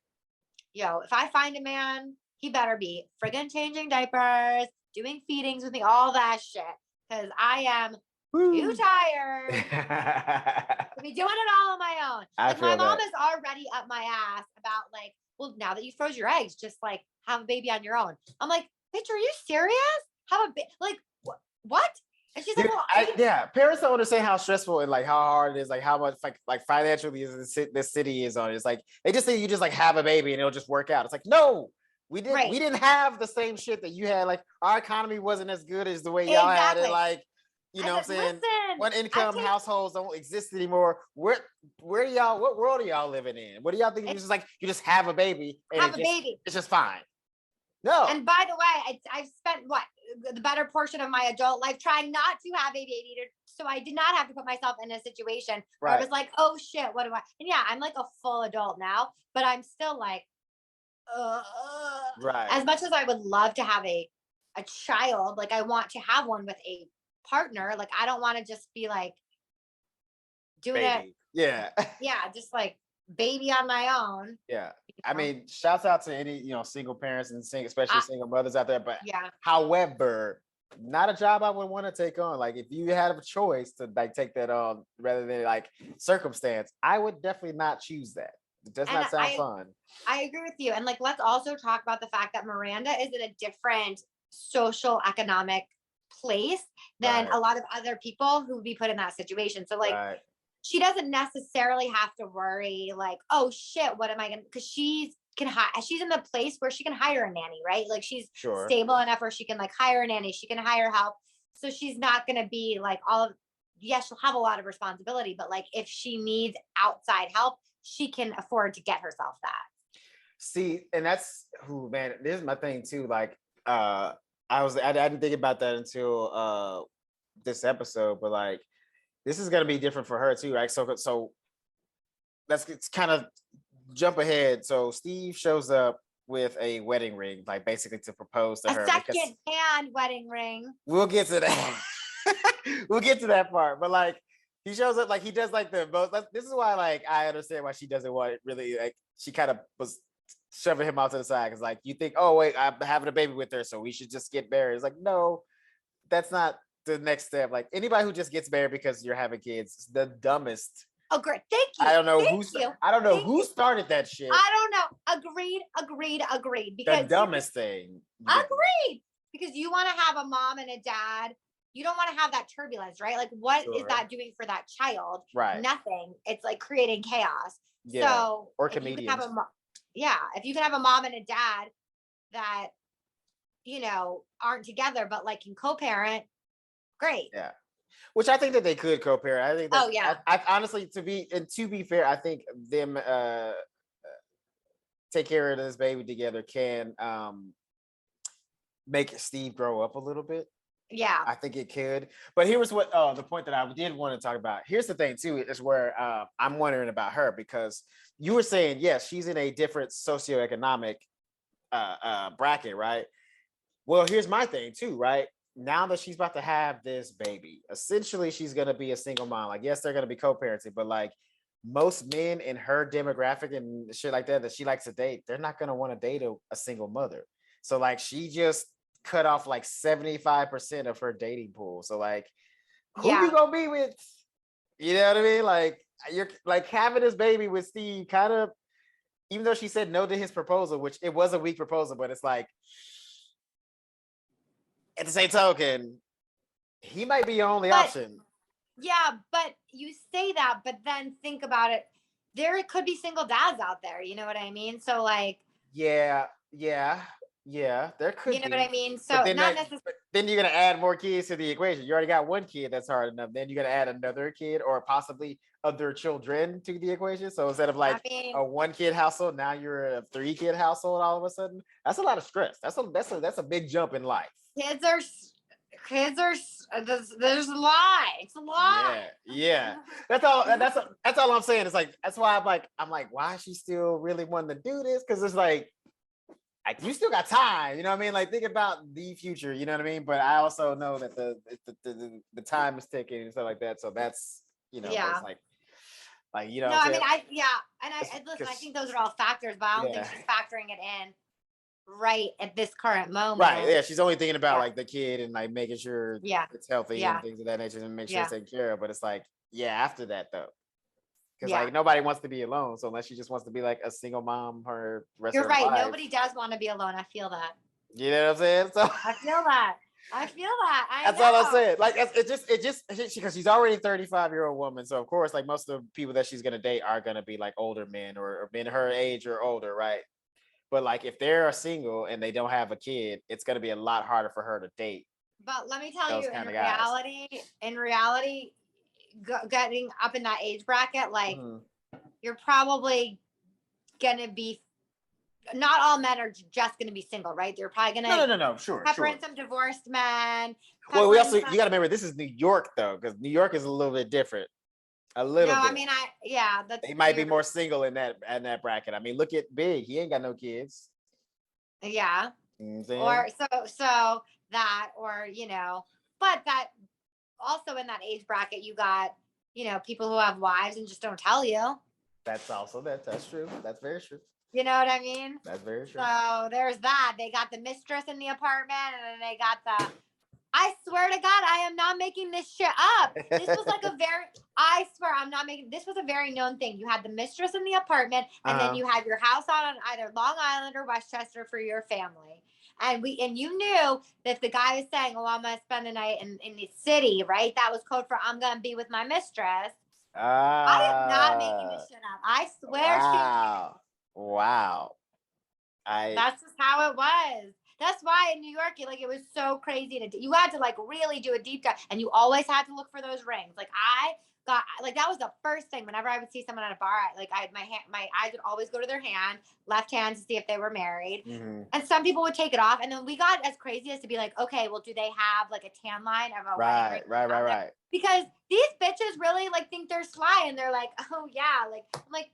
if I find a man, he better be friggin' changing diapers, doing feedings with me, all that shit. Because I am too tired to be doing it all on my own. Like my mom is already up my ass about like, well, now that you froze your eggs, just like have a baby on your own. I'm like, bitch, are you serious? Have a like what? And she's like, well, parents don't understand how stressful and like how hard it is, like how much like financially this city is on it. It's like they just say you just like have a baby and it'll just work out. It's like, no, we didn't have the same shit that you had. Like our economy wasn't as good as the way y'all had it. Like, you know what I'm saying? One income households don't exist anymore. What world are y'all living in? What do y'all think? It's just like you just have a baby and it's just fine. No. And by the way, I've spent the better portion of my adult life trying not to have a baby, so I did not have to put myself in a situation where I was like, oh shit, what do I? And yeah, I'm like a full adult now, but I'm still like, right. As much as I would love to have a child, like I want to have one with a partner. Like I don't want to just be like doing it. Yeah. Yeah, just like baby on my own. Yeah. I mean, shouts out to any, single parents and especially single mothers out there. But however, not a job I would want to take on. Like if you had a choice to like take that on rather than like circumstance, I would definitely not choose that. It does not sound fun. I agree with you. And like, let's also talk about the fact that Miranda is in a different social economic place than a lot of other people who would be put in that situation. So like, she doesn't necessarily have to worry like, oh shit, what am I gonna? Because she's in the place where she can hire a nanny, right? Like she's stable enough where she can like hire a nanny, she can hire help. So she's not gonna be like she'll have a lot of responsibility, but like if she needs outside help, she can afford to get herself that. See, and that's man, this is my thing too. Like I didn't think about that until this episode, but like this is gonna be different for her too, right? So it's kind of jump ahead. So Steve shows up with a wedding ring, like basically to propose to her. A second-hand wedding ring. We'll get to that. We'll get to that part. But like he shows up, like he does like the most. This is why like I understand why she doesn't want it really. Like she kind of was shoving him out to the side because like you think, oh wait, I'm having a baby with her, so we should just get married. It's like, no, that's not the next step. Like anybody who just gets married because you're having kids is the dumbest. Oh, great. Thank you. I don't know who started that shit. I don't know. Agreed. Because the dumbest thing. Agreed. Because you want to have a mom and a dad. You don't want to have that turbulence, right? Like what is that doing for that child? Right. Nothing. It's like creating chaos. Yeah. So or comedians. If you can have a mom and a dad that, aren't together, but like can co-parent, great. Yeah. Which I think that they could co-parent. I think that, I honestly, to be fair, I think them take care of this baby together can make Steve grow up a little bit. Yeah. I think it could. But here was what the point that I did want to talk about. Here's the thing too, is where I'm wondering about her, because you were saying, yes, she's in a different socioeconomic bracket, right? Well, here's my thing too, right? Now that she's about to have this baby, essentially she's going to be a single mom. Like, yes, they're going to be co-parenting, but like most men in her demographic and shit like that she likes to date, they're not going to want to date a single mother. So like she just cut off like 75% of her dating pool. So like, who you going to be with? You know what I mean? Like you're like having this baby with Steve kind of, even though she said no to his proposal, which it was a weak proposal, but it's like, at the same token, he might be your only option. Yeah, but you say that, but then think about it. There could be single dads out there. You know what I mean? So like. Yeah. Yeah, there You could know what I be. mean? But So then not that, necessarily. but then you're gonna add more kids to the equation. You already got one kid that's hard enough. Then you're gonna add another kid or possibly other children to the equation. So instead of I like mean, a 1 kid household, now you're a 3 kid household all of a sudden. That's a lot of stress. That's a big jump in life. kids are there's a lot. It's a lot. Yeah, yeah. That's all. That's all I'm saying. It's like that's why I'm like, why is she still really wanting to do this? Because it's like you still got time, you know what I mean? Like think about the future, you know what I mean? But I also know that the time is ticking and stuff like that. So that's but Yeah. it's like you know No, what I'm I saying? mean, listen, I think those are all factors, but I don't think Yeah. she's factoring it in right at this current Right. moment. Yeah. She's only thinking about Yeah. like the kid and like making sure Yeah. it's healthy and Yeah. things of that nature and make sure Yeah. it's taken care of. But it's like, yeah, after that though. Because Yeah. like nobody wants to be alone. So unless she just wants to be like a single mom her rest You're of her right. life. Nobody does want to be alone. I feel that. You know what I'm saying? So I feel that. I feel that. I that's know. all I'm saying. Like because she's already a 35-year-old woman. So of course, like most of the people that she's gonna date are gonna be like older men or men her age or older, right? But like if they're single and they don't have a kid, it's gonna be a lot harder for her to date But let me tell those you, kind of guys. in reality, getting up in that age bracket, like Mhm. you're probably gonna be. Not all men are just gonna be single, right? They're probably gonna No. Sure, pepper sure. in some divorced men. Well, we Pepper in also you some. got to remember this is New York though, because New York is a little bit different. A No, little I bit. mean, yeah, that's They might be you're more single in that bracket. I mean, look at Big. He ain't got no kids. yeah. You know what I'm saying? Or so that, or but that also in that age bracket, you got people who have wives and just don't tell you. That's true. That's very true. You know what I mean? That's very true. So there's that. They got the mistress in the apartment, and then they got the. I swear to God, I am not making this shit up. This was like a very. I swear, I'm not making. This was a very known thing. You had the mistress in the apartment, and then you had your house on either Long Island or Westchester for your family. And you knew that if the guy was saying, "Oh, I'm gonna spend the night in the city," right? That was code for I'm gonna be with my mistress. I am not making this shit up. I swear Wow. Wow. that's just how it was. That's why in New York, it was so crazy you had to like really do a deep dive, and you always had to look for those rings. Like I got like that was the first thing. Whenever I would see someone at a bar, I had my eyes would always go to their left hand to see if they were married. Mm-hmm. And some people would take it off, and then we got as crazy as to be like, okay, well, do they have like a tan line of a wedding ring? Right. Because these bitches really like think they're sly, and they're like, oh yeah, like I'm like.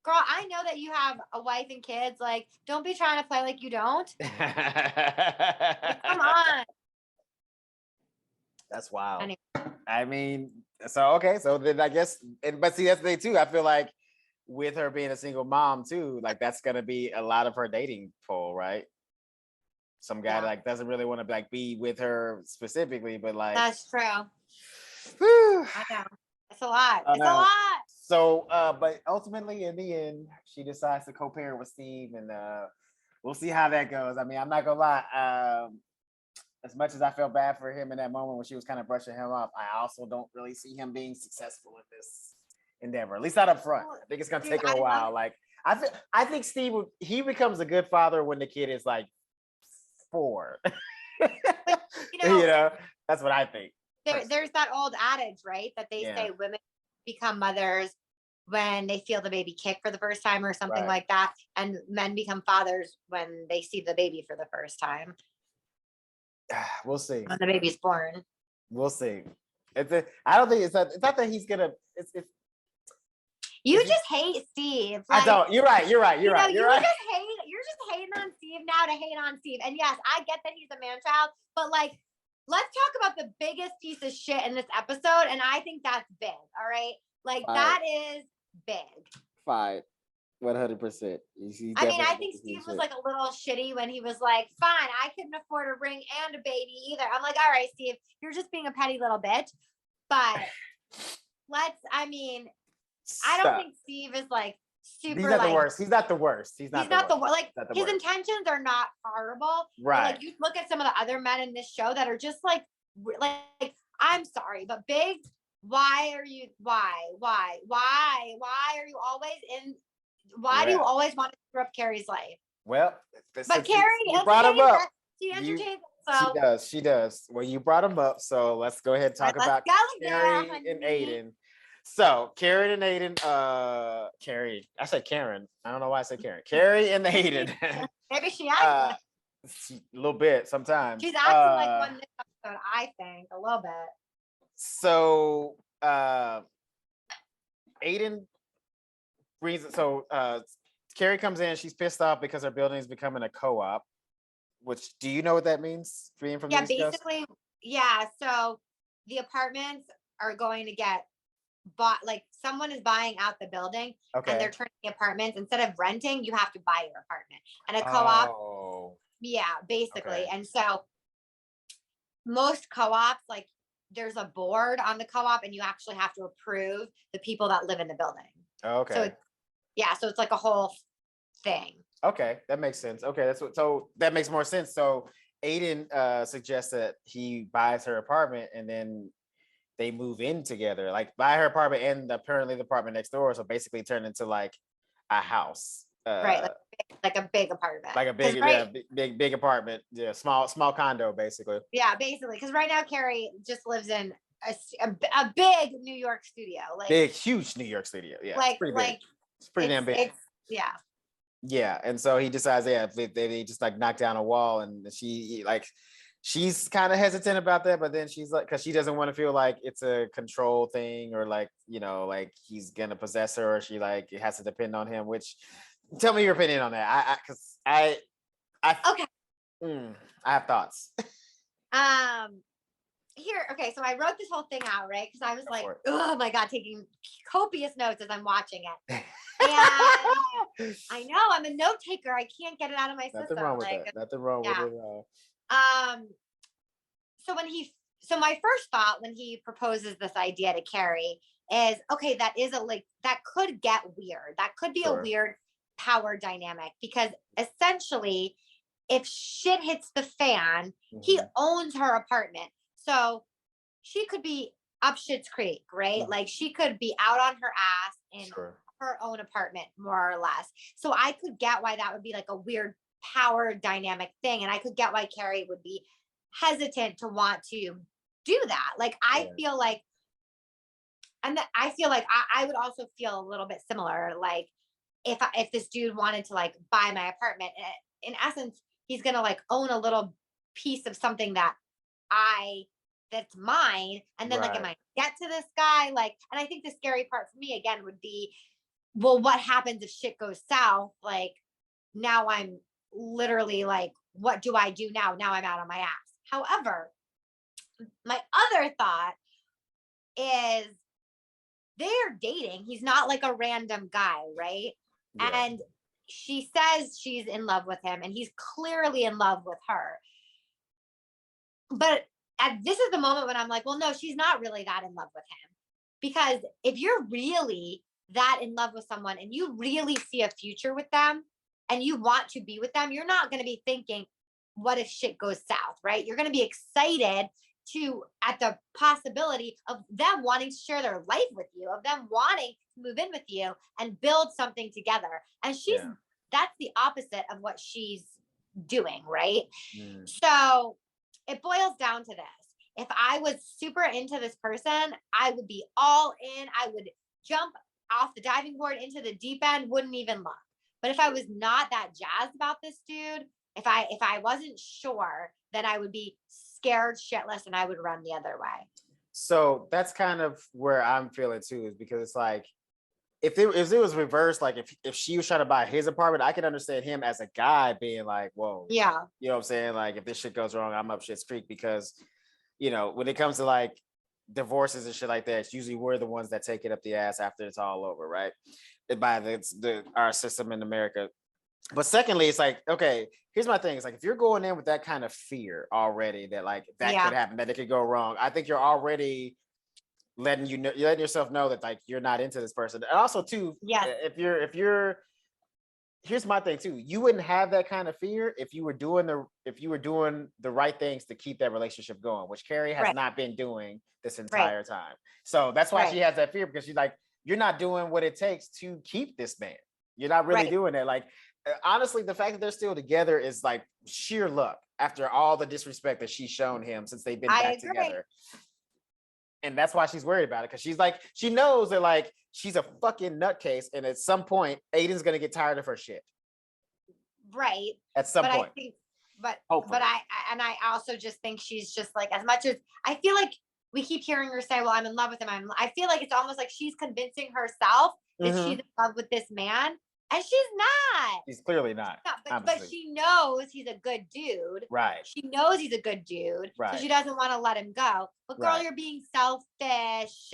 Girl, I know that you have a wife and kids. Like, don't be trying to play like you don't. Like, come on. That's wild. Anyway. I mean, so okay, so then I guess, but see, that's the thing too. I feel like with her being a single mom too, like that's gonna be a lot of her dating pool, right? Some guy like doesn't really want to like be with her specifically, but like that's true. Whew. I know. It's a lot. It's a lot. So, but ultimately, in the end, she decides to co-parent with Steve, and we'll see how that goes. I mean, I'm not gonna lie. As much as I felt bad for him in that moment when she was kind of brushing him off, I also don't really see him being successful in this endeavor. At least not up front. I think it's gonna take him a while. Like I think Steve he becomes a good father when the kid is like 4. But, that's what I think. There's that old adage, right? That they say women become mothers when they feel the baby kick for the first time or something like that. And men become fathers when they see the baby for the first time. We'll see. When the baby's born. We'll see. I don't think it's not that he's gonna. You just hate Steve. Like, I don't. You're right. You're right. You're just hating on Steve now to hate on Steve. And yes, I get that he's a man child, but like, let's talk about the biggest piece of shit in this episode. And I think that's big. All right. Like that is big. Fine. 100%. I mean, I think Steve was like a little shitty when he was like, fine, I couldn't afford a ring and a baby either. I'm like, all right, Steve, you're just being a petty little bitch. But I don't think Steve is like super. He's not the worst. He's not the worst. He's not the worst. Like his intentions are not horrible. Right. Like you look at some of the other men in this show that are just like I'm sorry, but Big, why are you always in? Why do you always want to screw up Carrie's life? Well, But Carrie, you brought him up. she entertains She does. Well, you brought him up, so let's go ahead and talk about Carrie and Aidan. So Carrie and Aidan, Carrie, I said Karen. I don't know why I said Karen. Carrie and Aidan. Maybe she acted a little bit sometimes. She's acting like one this episode, I think, a little bit. So Aidan brings Carrie comes in, she's pissed off because her building is becoming a co-op. Which, do you know what that means? Being from the East Coast? So the apartments are going to get bought, like someone is buying out the building and they're turning the apartments. Instead of renting, you have to buy your apartment. And a co-op, basically. Okay. And so most co-ops, like there's a board on the co-op and you actually have to approve the people that live in the building. Okay. So it's like a whole thing. Okay, that makes sense. Okay, so that makes more sense. So Aidan suggests that he buys her apartment and then they move in together, like buy her apartment and apparently the apartment next door. So basically turn into like a house. Right, like a big apartment. Like a big apartment. Yeah, small condo basically. Yeah, basically. Because right now Carrie just lives in a big New York studio. Like big, huge New York studio. Yeah, like, it's pretty big. It's pretty damn big. Yeah, and so he decides, they just like knock down a wall, and she's kind of hesitant about that, but then she's like, because she doesn't want to feel like it's a control thing or like, like he's gonna possess her, or she like it has to depend on him. Which, tell me your opinion on that. I have thoughts. So I wrote this whole thing out, right? Because I was like, oh my God, taking copious notes as I'm watching it. And I know I'm a note taker. I can't get it out of my system. Nothing wrong with that. Nothing wrong with it at all. So my first thought when he proposes this idea to Carrie is, okay, that could get weird. That could be a weird power dynamic, because essentially if shit hits the fan, he owns her apartment. So she could be up shit's creek, right? Mm-hmm. Like she could be out on her ass in her own apartment, more or less. So I could get why that would be like a weird power dynamic thing. And I could get why Carrie would be hesitant to want to do that. Like, I feel like, I would also feel a little bit similar. Like if this dude wanted to like buy my apartment, in essence, he's going to like own a little piece of something that's mine. And then like, am I get to this guy? Like, and I think the scary part for me again would be, well, what happens if shit goes south? Like now I'm literally like, what do I do now? Now I'm out on my ass. However, my other thought is they're dating. He's not like a random guy, right? Yeah. And she says she's in love with him and he's clearly in love with her. But this is the moment when I'm like, well, no, she's not really that in love with him. Because if you're really that in love with someone and you really see a future with them and you want to be with them, you're not going to be thinking, what if shit goes south, right? You're going to be excited at the possibility of them wanting to share their life with you, of them wanting to move in with you and build something together. And that's the opposite of what she's doing, right? Mm. So it boils down to this. If I was super into this person, I would be all in. I would jump off the diving board into the deep end, wouldn't even look. But if I was not that jazzed about this dude, if I wasn't sure, then I would be scared shitless and I would run the other way. So that's kind of where I'm feeling too, is because it's like, if it was reversed, like if she was trying to buy his apartment, I can understand him as a guy being like, whoa, yeah, you know what I'm saying? Like if this shit goes wrong, I'm up shit's creek, because, when it comes to like divorces and shit like that, it's usually we're the ones that take it up the ass after it's all over, right? By our system in America. But secondly, it's like, okay, here's my thing. It's like, if you're going in with that kind of fear already that like that could happen, that it could go wrong, I think you're already letting yourself know that like you're not into this person. And also too, if you're here's my thing too, you wouldn't have that kind of fear if you were doing the right things to keep that relationship going, which Carrie has not been doing this entire time. So that's why she has that fear, because she's like, you're not doing what it takes to keep this man. You're not really doing that. Like, honestly, the fact that they're still together is like sheer luck after all the disrespect that she's shown him since they've been back together. And that's why she's worried about it, because she's like, she knows that like she's a fucking nutcase, and at some point Aiden's gonna get tired of her shit. Right. At some point. I think, but I also just think she's just like, as much as I feel like we keep hearing her say, well, I'm in love with him. I feel like it's almost like she's convincing herself that she's in love with this man. And she's not. She's clearly not. But she knows he's a good dude. Right. She knows he's a good dude. Right. So she doesn't want to let him go. But girl, you're being selfish.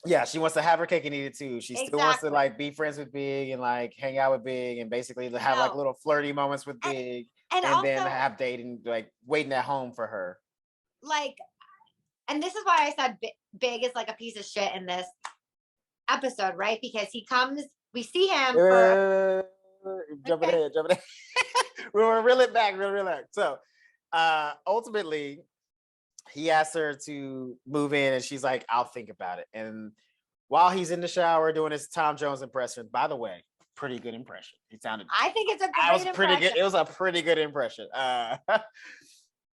Yeah, she wants to have her cake and eat it too. She still wants to like be friends with Big and like hang out with Big and basically have like little flirty moments with Big and also, then have dating, like waiting at home for her. Like, and this is why I said Big is like a piece of shit in this episode, right? Because he comes, we see him jump ahead. We'll reel it back. So ultimately he asked her to move in and she's like, I'll think about it. And while he's in the shower doing his Tom Jones impression, by the way, pretty good impression. He sounded, I think it's a great impression. Pretty good. It was a pretty good impression.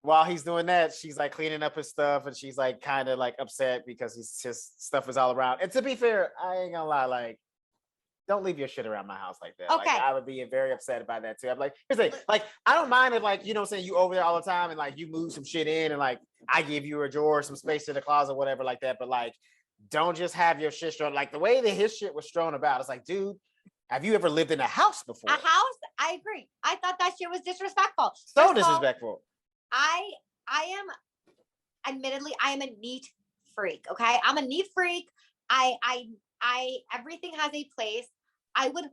While he's doing that, she's like cleaning up his stuff and she's like kind of like upset because his stuff is all around. And to be fair, I ain't gonna lie, like, don't leave your shit around my house like that. Okay. Like, I would be very upset about that too. I'm like, here's the thing, like, I don't mind if, like, you know what I'm saying, you over there all the time and like you move some shit in and like I give you a drawer, some space in the closet, whatever like that. But like, don't just have your shit strewn. Like the way that his shit was strewn about, it's like, dude, have you ever lived in a house before? A house? I agree. I thought that shit was disrespectful. So disrespectful. I am, admittedly, I am a neat freak. Okay, I'm a neat freak. I everything has a place. I would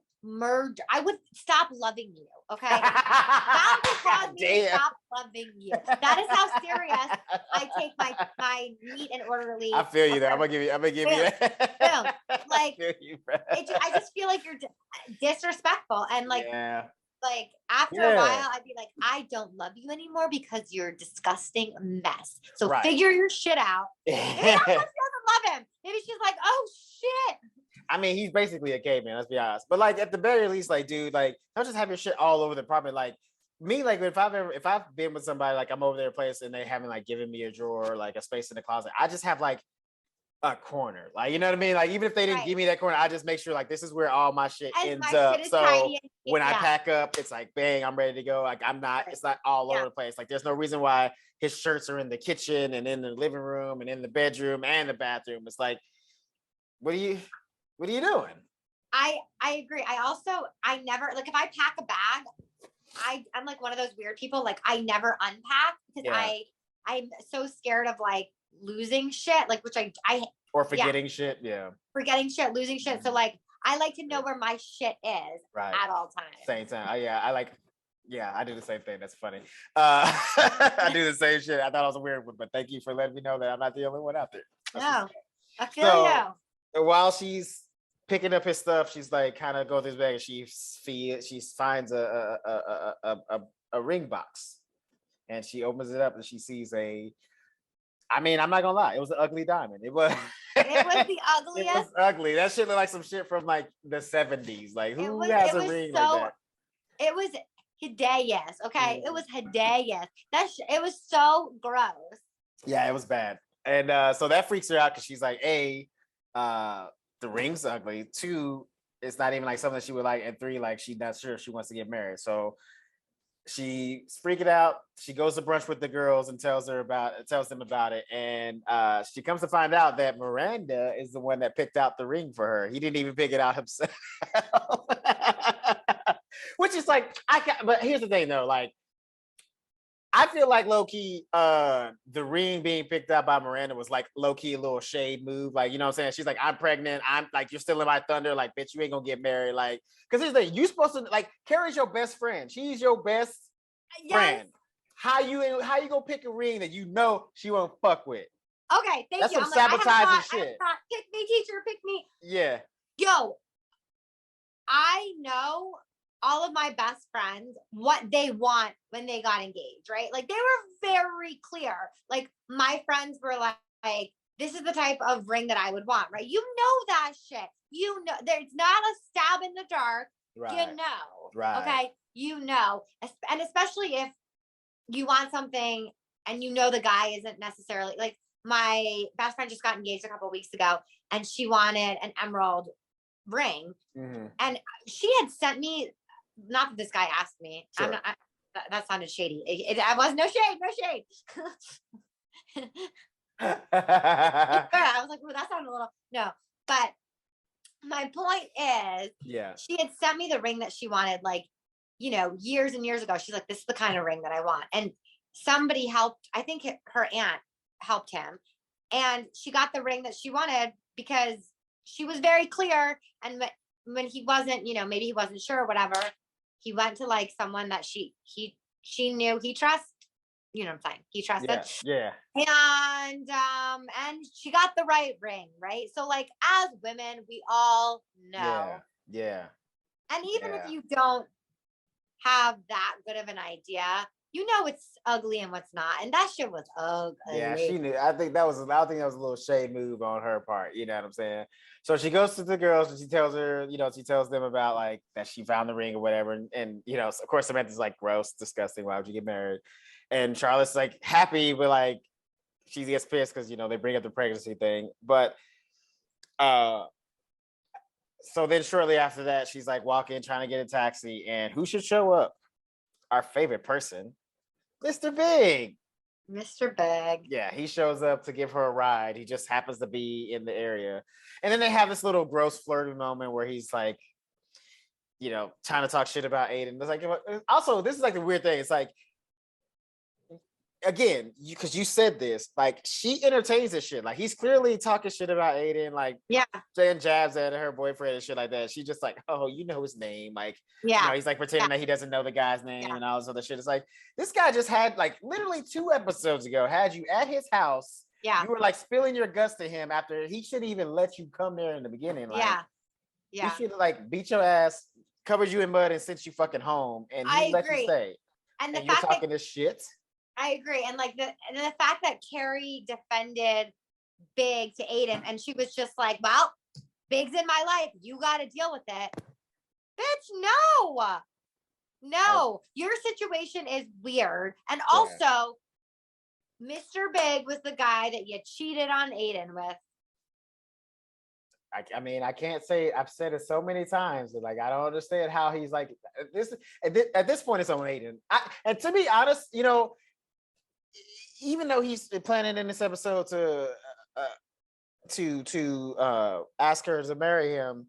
stop loving you. Okay, that would cause me to stop loving you. That is how serious I take my neat and orderly. I feel you there. I'm gonna give you that. Like, I just feel like you're disrespectful and like. Yeah. Like after a while, I'd be like, I don't love you anymore because you're a disgusting mess. So figure your shit out. Maybe she doesn't love him. Maybe she's like, oh shit. I mean, he's basically a caveman, let's be honest. But like at the very least, like, dude, like, don't just have your shit all over the apartment. Like me, like if I've been with somebody, like I'm over their place and they haven't like given me a drawer, like a space in the closet, I just have like a corner, like, you know what I mean? Like even if they didn't give me that corner, I just make sure like this is where all my shit ends up. So when I pack up, it's like bang, I'm ready to go. Like it's not all over the place. Like there's no reason why his shirts are in the kitchen and in the living room and in the bedroom and the bathroom. It's like, what are you doing? I agree. I never, like if I pack a bag, I'm like one of those weird people. Like I never unpack because I'm so scared of like losing shit, like which I or forgetting shit, forgetting shit, losing shit. So like I like to know where my shit is at all times. Same time. I do the same thing. That's funny. I do the same shit. I thought I was a weird one, but thank you for letting me know that I'm not the only one out there. No, I feel you. While she's picking up his stuff, she's like kind of go through his bag and she finds a ring box and she opens it up and she sees I'm not gonna lie, it was an ugly diamond. It was the ugliest. It was ugly. That shit looked like some shit from like the 70s. Like who has a ring like that? It was hideous. Okay, it was hideous. It was so gross. Yeah, it was bad. And so that freaks her out because she's like, A, the ring's ugly. 2, it's not even like something that she would like. And 3, like she's not sure if she wants to get married. So she's freaking out. She goes to brunch with the girls and tells them about it. And she comes to find out that Miranda is the one that picked out the ring for her. He didn't even pick it out himself. Which is like, but here's the thing though, like, I feel like low-key, the ring being picked out by Miranda was like low-key a little shade move. Like, you know what I'm saying? She's like, I'm pregnant. I'm like, you're still in my thunder. Like, bitch, you ain't gonna get married. Like, because here's the thing, you supposed to, like, Carrie's your best friend. She's your best friend. How you gonna pick a ring that you know she won't fuck with? Okay, thank That's you. That's some sabotaging shit. Pick me, teacher, pick me. Yeah. Yo, I know all of my best friends what they want when they got engaged, right? Like they were very clear. Like my friends were like, this is the type of ring that I would want, right? You know that shit. You know, there's not a stab in the dark. You know. Right. Okay. You know. And especially if you want something and you know the guy isn't necessarily like my best friend just got engaged a couple of weeks ago and she wanted an emerald ring. Mm-hmm. And she had sent me, not that this guy asked me. Sure. I'm not, that sounded shady. I was no shade. I was like, well, that sounded a little, no. But my point is, yeah, she had sent me the ring that she wanted, like, you know, years and years ago. She's like, this is the kind of ring that I want. And somebody helped, I think her aunt helped him. And she got the ring that she wanted because she was very clear. And when he wasn't, you know, maybe he wasn't sure or whatever, he went to like someone that she knew he trusts. You know what I'm saying? He trusted. Yeah. And she got the right ring, right? So like as women, we all know. Yeah. And even if you don't have that good of an idea, you know what's ugly and what's not. And that shit was ugly. Yeah, she knew. I think that was a little shade move on her part. You know what I'm saying? So she goes to the girls and she tells her, you know, she tells them about like that she found the ring or whatever. And you know, of course, Samantha's like gross, disgusting. Why would you get married? And Charlotte's like happy, but like she gets pissed because you know they bring up the pregnancy thing. But so then shortly after that, she's like walking, trying to get a taxi, and who should show up? Our favorite person, Mr. Big. Mr. Big. Yeah, he shows up to give her a ride. He just happens to be in the area. And then they have this little gross flirting moment where he's like, you know, trying to talk shit about Aidan. It's like, also, this is like the weird thing. It's like, again, because you said this, like she entertains this shit. Like he's clearly talking shit about Aidan, like saying jabs at her boyfriend and shit like that. She's just like, oh, you know his name, like you know, he's like pretending that he doesn't know the guy's name and all this other shit. It's like this guy just had like literally 2 episodes ago had you at his house. Yeah, you were like spilling your guts to him after he shouldn't even let you come there in the beginning. Like, he should have like beat your ass, covered you in mud, and sent you fucking home. And he let you stay. And the you're fact talking this shit. I agree. And like the fact that Carrie defended Big to Aidan and she was just like, well, Big's in my life. You got to deal with it. Bitch, no, your situation is weird. And also, Mr. Big was the guy that you cheated on Aidan with. I mean, I can't say, I've said it so many times that like I don't understand how he's like this at this point it's on Aidan. And to be honest, you know, even though he's planning in this episode to ask her to marry him,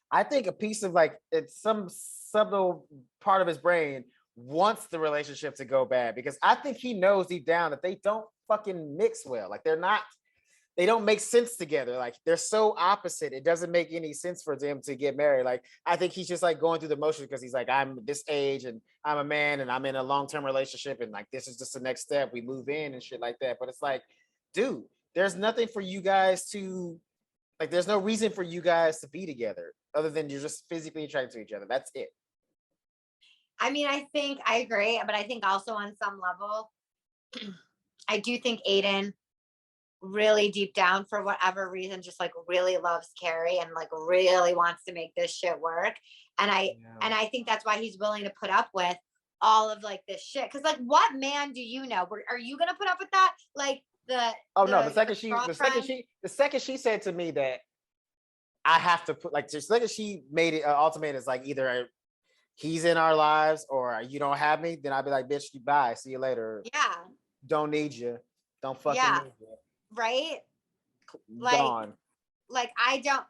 I think a piece of like it's some subtle part of his brain wants the relationship to go bad because I think he knows deep down that they don't fucking mix well. Like they don't make sense together. Like they're so opposite. It doesn't make any sense for them to get married. Like I think he's just like going through the motions because he's like, I'm this age and I'm a man and I'm in a long-term relationship and like this is just the next step. We move in and shit like that. But it's like, dude, there's nothing for you guys to like. There's no reason for you guys to be together other than you're just physically attracted to each other. That's it. I mean, I think I agree, but I think also on some level, I do think Aidan really deep down for whatever reason just like really loves Carrie and like really wants to make this shit work. And I think that's why he's willing to put up with all of like this shit. Cause like what man do you know? Are you gonna put up with that? Like the second she said to me that I have to put like just like she made it ultimate is like either he's in our lives or you don't have me, then I'd be like, bitch, you bye, see you later. Yeah. Don't need you. Don't fucking need you. Right? Gone. Like I don't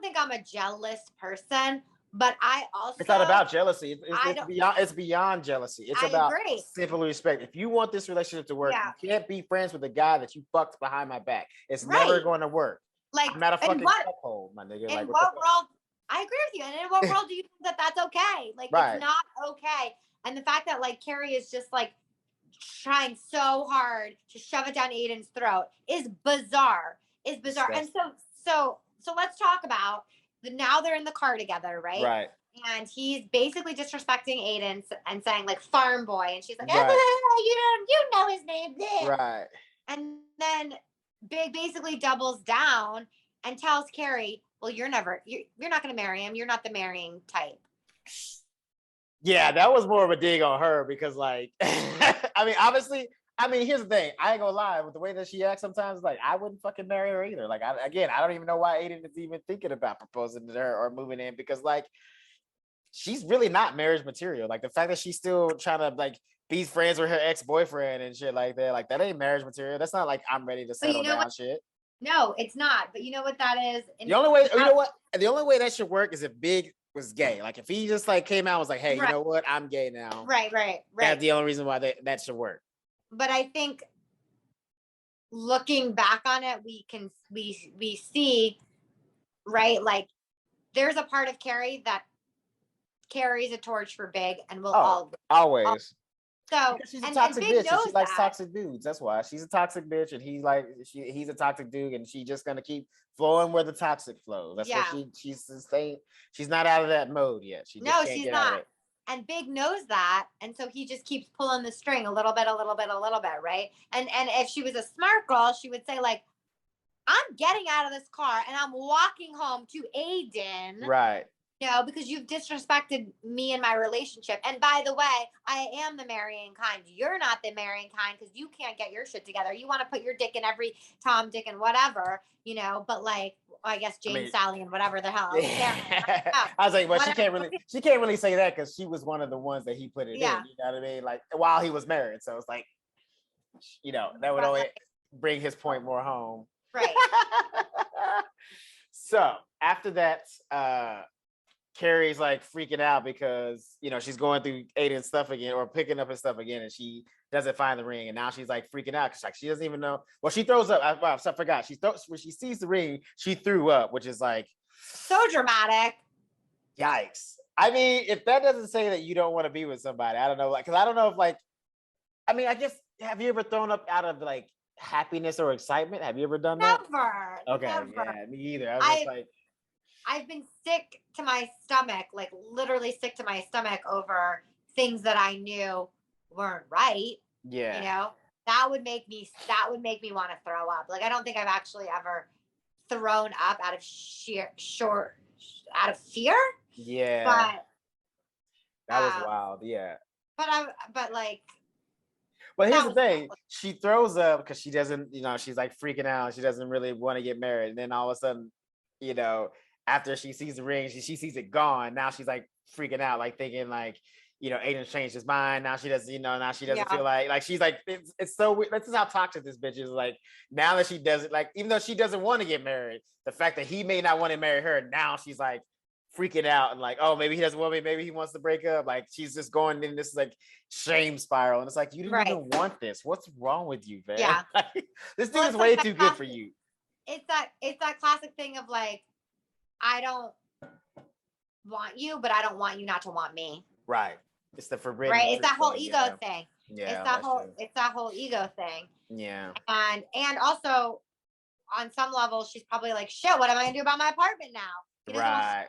think I'm a jealous person, but I also it's not about jealousy. It's beyond jealousy. It's about simple respect. If you want this relationship to work, you can't be friends with a guy that you fucked behind my back. It's never going to work. Like I'm not a fucking fuckhole, my nigga. In what world? I agree with you. And in what world do you think that that's okay? Like it's not okay. And the fact that like Carrie is just like trying so hard to shove it down Aidan's throat is bizarre. And so let's talk about now they're in the car together, right? Right. And he's basically disrespecting Aidan and saying like farm boy, and she's like, you know his name, right? And then Big basically doubles down and tells Carrie, well, you're not going to marry him. You're not the marrying type. Yeah, that was more of a dig on her because, like, I mean, obviously, I mean, here's the thing. I ain't gonna lie, with the way that she acts sometimes, like, I wouldn't fucking marry her either. Like, I don't even know why Aiden is even thinking about proposing to her or moving in because, like, she's really not marriage material. Like, the fact that she's still trying to, like, be friends with her ex-boyfriend and shit like that ain't marriage material. That's not like I'm ready to settle down shit. No, it's not. But you know what that is? The only way, you know what? The only way that should work is if Big was gay. Like if he just like came out and was like, hey, you know what? I'm gay now. Right. That's the only reason why that should work. But I think looking back on it, we see, right? Like there's a part of Carrie that carries a torch for Big and will always. So because she's a toxic bitch and she likes toxic dudes. That's why she's a toxic bitch and he's a toxic dude and she's just gonna keep flowing where the toxic flows. That's what she's staying. She's not out of that mode yet. She's not. And Big knows that, and so he just keeps pulling the string a little bit, right? And if she was a smart girl, she would say like, "I'm getting out of this car and I'm walking home to Aidan." Right. No, because you've disrespected me and my relationship. And by the way, I am the marrying kind. You're not the marrying kind because you can't get your shit together. You want to put your dick in every Tom, Dick, and whatever, but like, I guess Jane, Sally, and whatever the hell. I was like, well, she can't really say that because she was one of the ones that he put it in. You know what I mean? Like while he was married. So it's like, that would only bring his point more home. Right. So after that, Carrie's like freaking out because she's going through Aiden's stuff again or picking up his stuff again, and she doesn't find the ring, and now she's like freaking out because like she doesn't even know. Well, she throws up. I forgot. When she sees the ring, she threw up, which is like so dramatic. Yikes! I mean, if that doesn't say that you don't want to be with somebody, I don't know. Like, because I don't know if like, I mean, I guess have you ever thrown up out of like happiness or excitement? Have you ever done that? Never. Okay, never. Yeah, me either. I was just like. I've been sick to my stomach, like literally sick to my stomach over things that I knew weren't right. Yeah. That would make me want to throw up. Like I don't think I've actually ever thrown up out of fear. Yeah. But that was wild. Yeah. But here's the thing. She throws up because she doesn't, she's like freaking out. She doesn't really want to get married. And then all of a sudden, after she sees the ring, she sees it gone. Now she's like freaking out, like thinking like, Aiden's changed his mind. Now she doesn't, feel like she's like, it's so weird. This is how toxic this bitch is. Like now that she doesn't like, even though she doesn't want to get married, the fact that he may not want to marry her, now she's like freaking out and like, oh, maybe he doesn't want me. Maybe he wants to break up. Like she's just going in this like shame spiral. And it's like, you didn't even want this. What's wrong with you, man? Yeah. This dude is way too good for you. It's that classic thing of like, I don't want you, but I don't want you not to want me. Right. It's the forbidden. Right. It's that whole ego thing. Yeah. It's that whole ego thing. Yeah. And also on some level, she's probably like, shit, what am I gonna do about my apartment now? Right.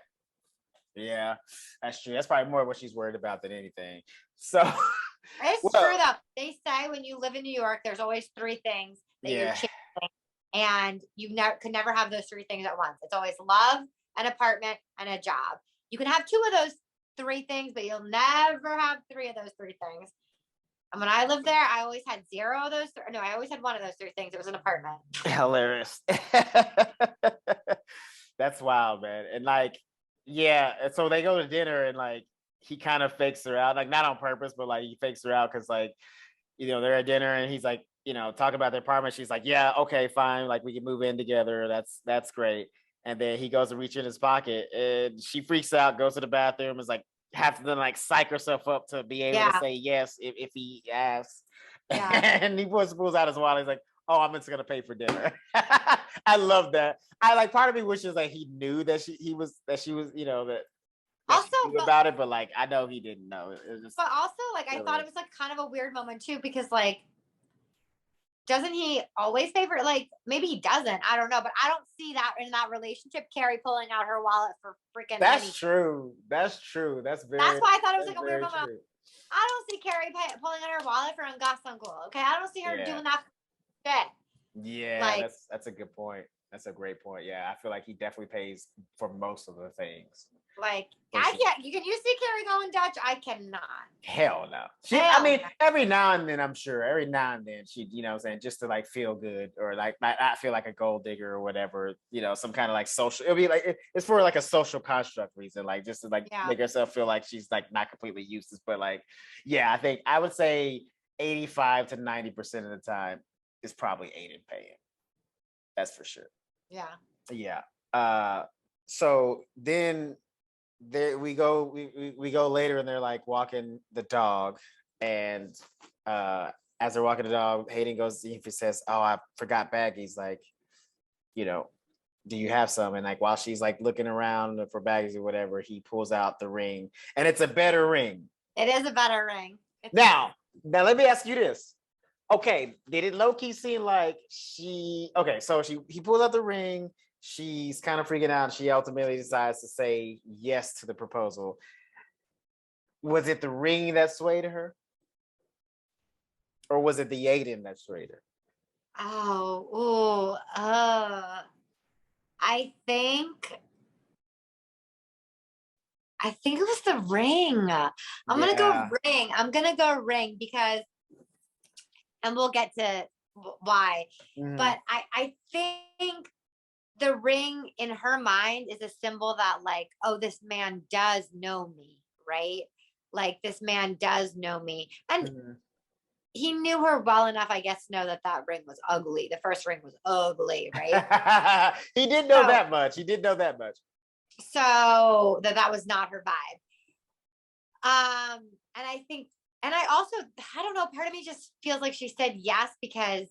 Yeah, that's true. That's probably more what she's worried about than anything. So it's true though. They say when you live in New York, there's always three things that you're chasing, and you could never have those three things at once. It's always love, an apartment, and a job. You can have two of those three things, but you'll never have three of those three things. And when I lived there, I always had zero of those. No, I always had one of those three things. It was an apartment. Hilarious. That's wild, man. And like, yeah. And so they go to dinner and like, he kind of fakes her out, like not on purpose, but like he fakes her out because like, they're at dinner and he's like, talking about their apartment. She's like, yeah, okay, fine. Like we can move in together. That's great. And then he goes to reach in his pocket and she freaks out, goes to the bathroom, is like, have to then like psych herself up to be able to say yes if he asks. Yeah. And he pulls out his wallet. He's like, oh, I'm just gonna pay for dinner. I love that. I like, part of me wishes like he knew that she was, that also about it, but like I know he didn't know. It was just, but also like I thought it was like kind of a weird moment too, because like, doesn't he always favor, like maybe he doesn't, I don't know, but I don't see that in that relationship, Carrie pulling out her wallet for freaking true. That's very, that's why I thought it was like a weird moment. True. I don't see Carrie pulling out her wallet for Ungasanggul. Okay, I don't see her doing that shit. Yeah, like, that's a good point. That's a great point. Yeah, I feel like he definitely pays for most of the things. Like, For I sure. can't. You can you see Carrie going Dutch? I cannot. Hell no. I Hell mean, no. every now and then, I'm sure, every now and then she, you know what I'm saying, just to like feel good or like not feel like a gold digger or whatever, you know, some kind of like social, it'll be like, it's for like a social construct reason, like just to like Yeah. make herself feel like she's like not completely useless. But like, yeah, I think I would say 85 to 90% of the time is probably Aiden paying. That's for sure. Yeah. Yeah. So then there we go later and they're like walking the dog, and as they're walking the dog, Hayden goes, he says, oh, I forgot baggies, like, you know, do you have some? And like while she's like looking around for baggies or whatever, he pulls out the ring, and it's a better ring. It is a better ring. Now let me ask you this. Okay, did it low-key seem like so he pulls out the ring, she's kind of freaking out, she ultimately decides to say yes to the proposal. Was it the ring that swayed her? Or was it the Aiden that swayed her? I think it was the ring. I'm gonna go ring. I'm gonna go ring because, and we'll get to why. Mhm. But I think the ring in her mind is a symbol that like, oh, this man does know me, right? Like this man does know me, and he knew her well enough, I guess, to know that that ring was ugly. The first ring was ugly, right? He did know that much. He did know that much. So that was not her vibe. And I think, and I also, I don't know, part of me just feels like she said yes because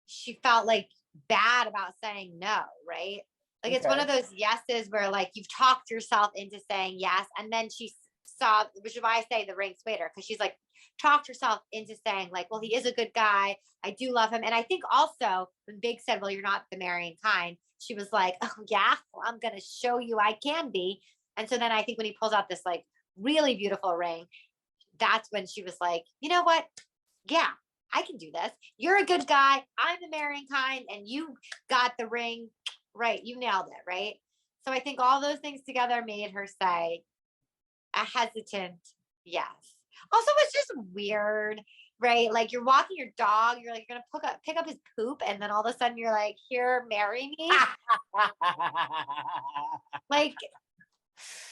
she felt like bad about saying no, right? Like it's one of those yeses where like you've talked yourself into saying yes, and then she saw, which is why I say the ring swayed her, because she's like talked herself into saying like, well, he is a good guy, I do love him. And I think also when Big said, well, you're not the marrying kind, she was like, oh yeah, well, I'm gonna show you I can be. And so then I think when he pulls out this like really beautiful ring, that's when she was like, you know what, yeah, I can do this. You're a good guy, I'm the marrying kind, and you got the ring right, you nailed it, right? So I think all those things together made her say a hesitant yes. Also, it's just weird, right? Like you're walking your dog, you're like, you're gonna pick up his poop, and then all of a sudden you're like, here, marry me. Like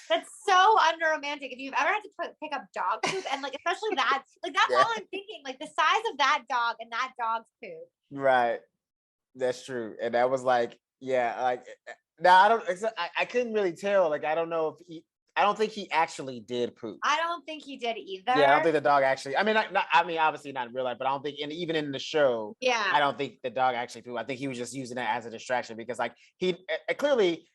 that's so unromantic. If you've ever had to pick up dog poop, and like especially that, like that's all I'm thinking. Like the size of that dog and that dog's poop. Right. That's true. And that was like, yeah, like now I couldn't really tell. Like I don't know if I don't think he actually did poop. I don't think he did either. Yeah, I don't think the dog actually. I mean, obviously not in real life, but I don't think, and even in the show, I don't think the dog actually pooped. I think he was just using it as a distraction because, like, he clearly,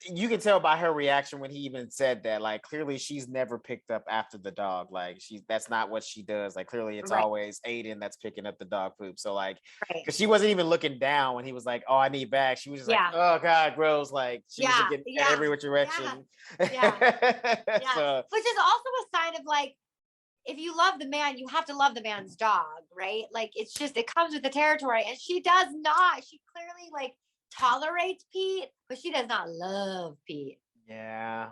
you can tell by her reaction when he even said that, like, clearly she's never picked up after the dog. Like, that's not what she does. Like, clearly it's always Aiden that's picking up the dog poop. So, like, because she wasn't even looking down when he was like, "Oh, I need bags." She was just like, "Oh God, gross!" Like she was looking at every direction. So, which is also a sign of like, if you love the man, you have to love the man's dog, right? Like it's just, it comes with the territory, and she does not. She clearly like tolerates Pete, but she does not love Pete. Yeah.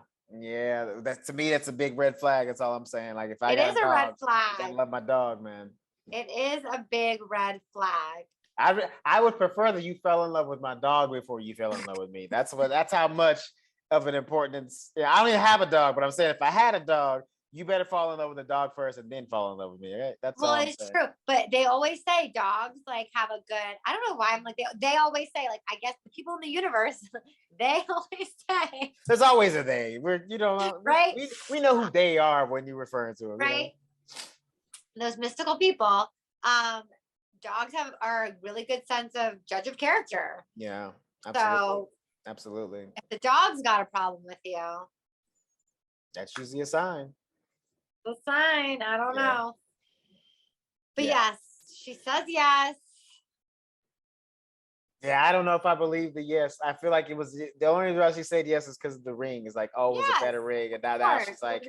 That's, to me, that's a big red flag. That's all I'm saying. Like if I it got is a dog, red flag. I love my dog, man. It is a big red flag. I would prefer that you fell in love with my dog before you fell in love with me. That's how much of an importance. Yeah, I don't even have a dog, but I'm saying if I had a dog, you better fall in love with the dog first and then fall in love with me. Right? That's all I'm saying. It's true, but they always say dogs like have a good. I don't know why I'm like they always say, like, I guess the people in the universe, they always say. There's always a they. Right. We know who they are when you're referring to them. Right. You know? Those mystical people. Dogs are a really good sense of judge of character. Yeah. Absolutely. So absolutely. If the dog's got a problem with you, that's usually a sign. A sign. I don't know. But yes, she says yes. Yeah, I don't know if I believe the yes. I feel like it was the only reason why she said yes is because of the ring. It's like, oh, it was a better ring, and now she's like,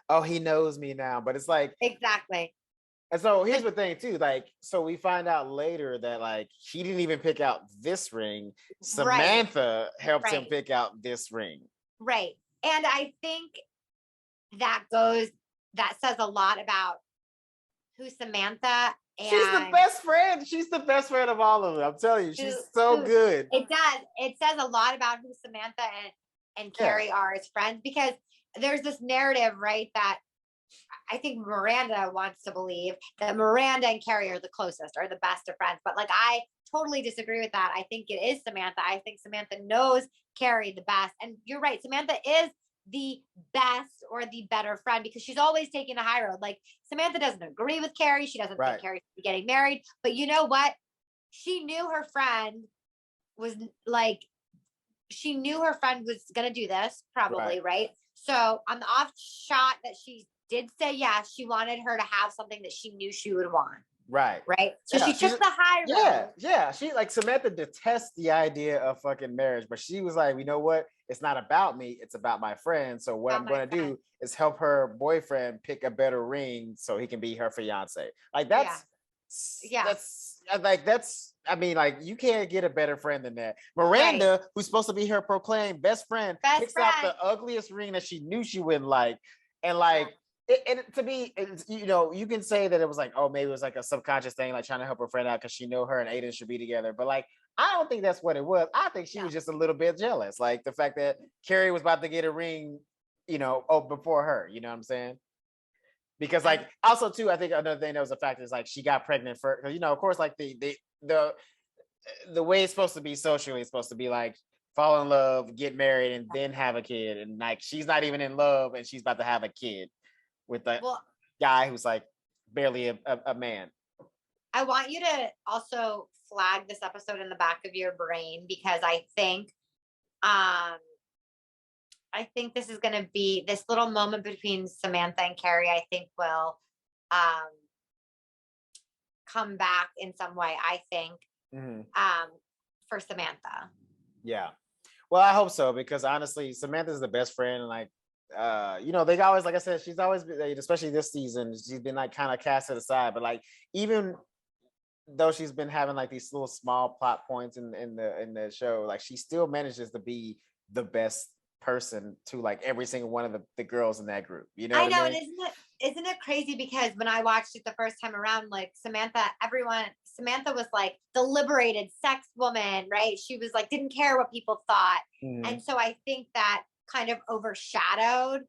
oh, he knows me now. But it's like exactly. And so here's the thing too, like, so we find out later that like he didn't even pick out this ring. Samantha helped him pick out this ring. Right. And I think that says a lot about who Samantha and she's the best friend. She's the best friend of all of them. I'm telling you, she's so good. It does. It says a lot about who Samantha and Carrie are as friends, because there's this narrative, right, that I think Miranda wants to believe that Miranda and Carrie are the closest, or the best of friends. But like, I totally disagree with that. I think it is Samantha. I think Samantha knows Carrie the best. And you're right. Samantha is the best or the better friend, because she's always taking a high road. Like, Samantha doesn't agree with Carrie. She doesn't think Carrie should be getting married. But you know what? She knew her friend was going to do this, probably, right? So on the off shot that she did say yes, she wanted her to have something that she knew she would want. Right. So she took the high road. Yeah. She, like, Samantha detests the idea of fucking marriage, but she was like, you know what? It's not about me. It's about my friend. So what I'm going to do is help her boyfriend pick a better ring so he can be her fiance. Like, I mean, like, you can't get a better friend than that. Miranda, who's supposed to be her proclaimed best friend, picks out the ugliest ring that she knew she wouldn't like. And like, and to me, you know, you can say that it was like, oh, maybe it was like a subconscious thing, like trying to help her friend out because she knew her and Aidan should be together. But like, I don't think that's what it was. I think she was just a little bit jealous. Like the fact that Carrie was about to get a ring, you know, before her, you know what I'm saying? Because like, also too, I think another thing that was a factor is like, she got pregnant for, you know, of course, like the way it's supposed to be socially, it's supposed to be like, fall in love, get married, and then have a kid. And like, she's not even in love and she's about to have a kid with a guy who's like barely a man. I want you to also flag this episode in the back of your brain, because I think this is going to be this little moment between Samantha and Carrie, I think will come back in some way, I think, for Samantha. Yeah. Well, I hope so, because honestly, Samantha's the best friend. And like, you know, they always, like I said, she's always been, especially this season, she's been like kind of casted aside. But like, even though she's been having like these little small plot points in the show, like she still manages to be the best person to like every single one of the girls in that group. You know, I know, and isn't it crazy? Because when I watched it the first time around, like Samantha was like the liberated sex woman, right? She was like, didn't care what people thought. And so I think that kind of overshadowed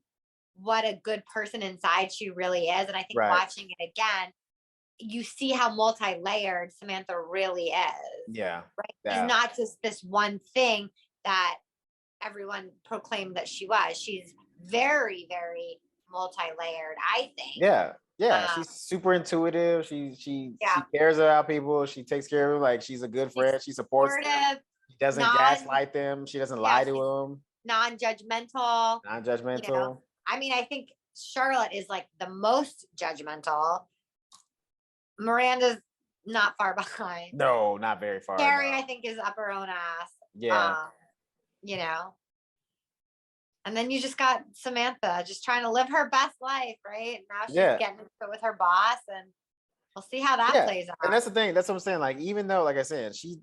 what a good person inside she really is. And I think watching it again, you see how multi-layered Samantha really is. Yeah. Right. Yeah. She's not just this one thing that everyone proclaimed that she was. She's very, very multi-layered, I think. Yeah. She's super intuitive. She cares about people. She takes care of them. Like, she's a good friend. She supports them. She doesn't gaslight them. She doesn't lie to them. Non-judgmental. You know? I mean, I think Charlotte is like the most judgmental. Miranda's not far behind. No, not very far. Carrie, I think, is up her own ass. Yeah. You know. And then you just got Samantha just trying to live her best life, right? Now she's getting into it with her boss, and we'll see how that plays out. And that's the thing. That's what I'm saying. Like, even though, like I said, she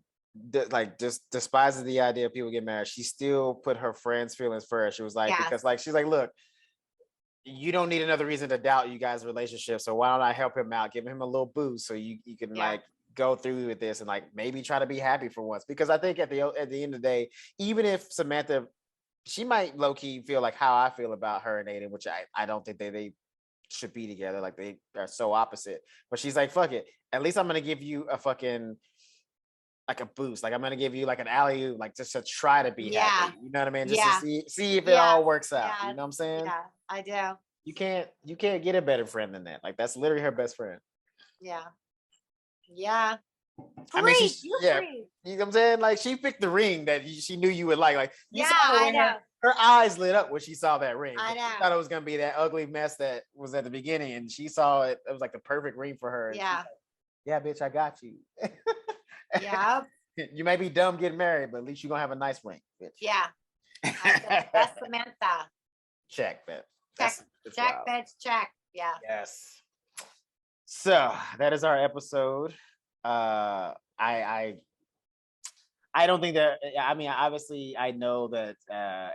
just despises the idea of people get married, she still put her friends' feelings first. She was like, because like, she's like, look, you don't need another reason to doubt you guys' relationship. So why don't I help him out, give him a little boost so you can like go through with this and like maybe try to be happy for once. Because I think at the end of the day, even if Samantha, she might low-key feel like how I feel about her and Aidan, which I don't think they should be together. Like, they are so opposite. But she's like, fuck it. At least I'm gonna give you a fucking like a boost. Like, I'm gonna give you like an alley-oop, like just to try to be happy. You know what I mean? Just to see if it all works out. You know what I'm saying? Yeah, I do. You can't get a better friend than that. Like, that's literally her best friend. Yeah. Yeah. I mean, you know what I'm saying? Like, she picked the ring that she knew you would like. Like, you saw I know. Her eyes lit up when she saw that ring. I know. She thought it was gonna be that ugly mess that was at the beginning, and she saw it. It was like the perfect ring for her. Yeah. Like, yeah, bitch, I got you. Yeah. You may be dumb getting married, but at least you're gonna have a nice ring, bitch. Yeah. That's Samantha. Check, bitch. Check, bitch, check. Yeah. Yes. So that is our episode. I don't think that. I mean, obviously, I know that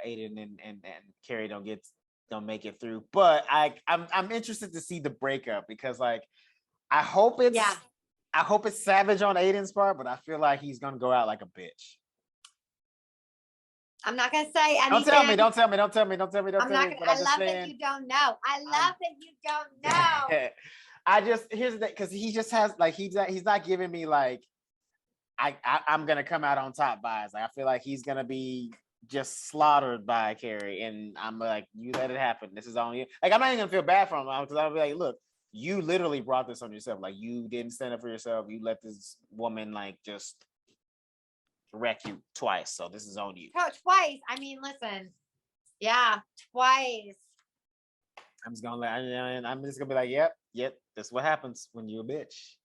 Aidan and Carrie don't make it through, but I'm interested to see the breakup because like I hope it's Yeah. I hope it's savage on Aidan's part, but I feel like he's gonna go out like a bitch. I'm not gonna say anything. Don't tell me. I'm not gonna. I love that you don't know. I love that you don't know. I just here's the thing, because he just has like he's not giving me like I'm gonna come out on top vibes. Like I feel like he's gonna be just slaughtered by Carrie, and I'm like, you let it happen. This is on you. Like I'm not even gonna feel bad for him because I'll be like, look, you literally brought this on yourself. Like you didn't stand up for yourself. You let this woman like just wreck you twice. So this is on you. Oh, twice. I mean, listen. Yeah, twice. I'm just gonna be like, yep. That's what happens when you're a bitch.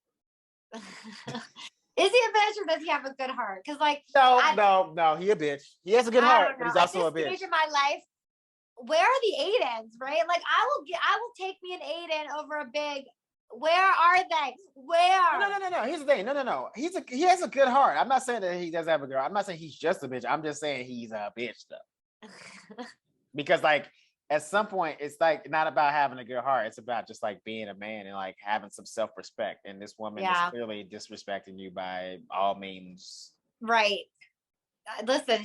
Is he a bitch or does he have a good heart? Because like no, he a bitch. He has a good heart, but he's also a bitch. At this stage of my life, where are the Aidens, right? Like I will take me an Aidan over a big. Where are they? Where? No. Here's the thing. No. He has a good heart. I'm not saying that he doesn't have a girl. I'm not saying he's just a bitch. I'm just saying he's a bitch though. Because like at some point it's like not about having a good heart. It's about just like being a man and like having some self-respect. And this woman is clearly disrespecting you by all means. Right. Listen,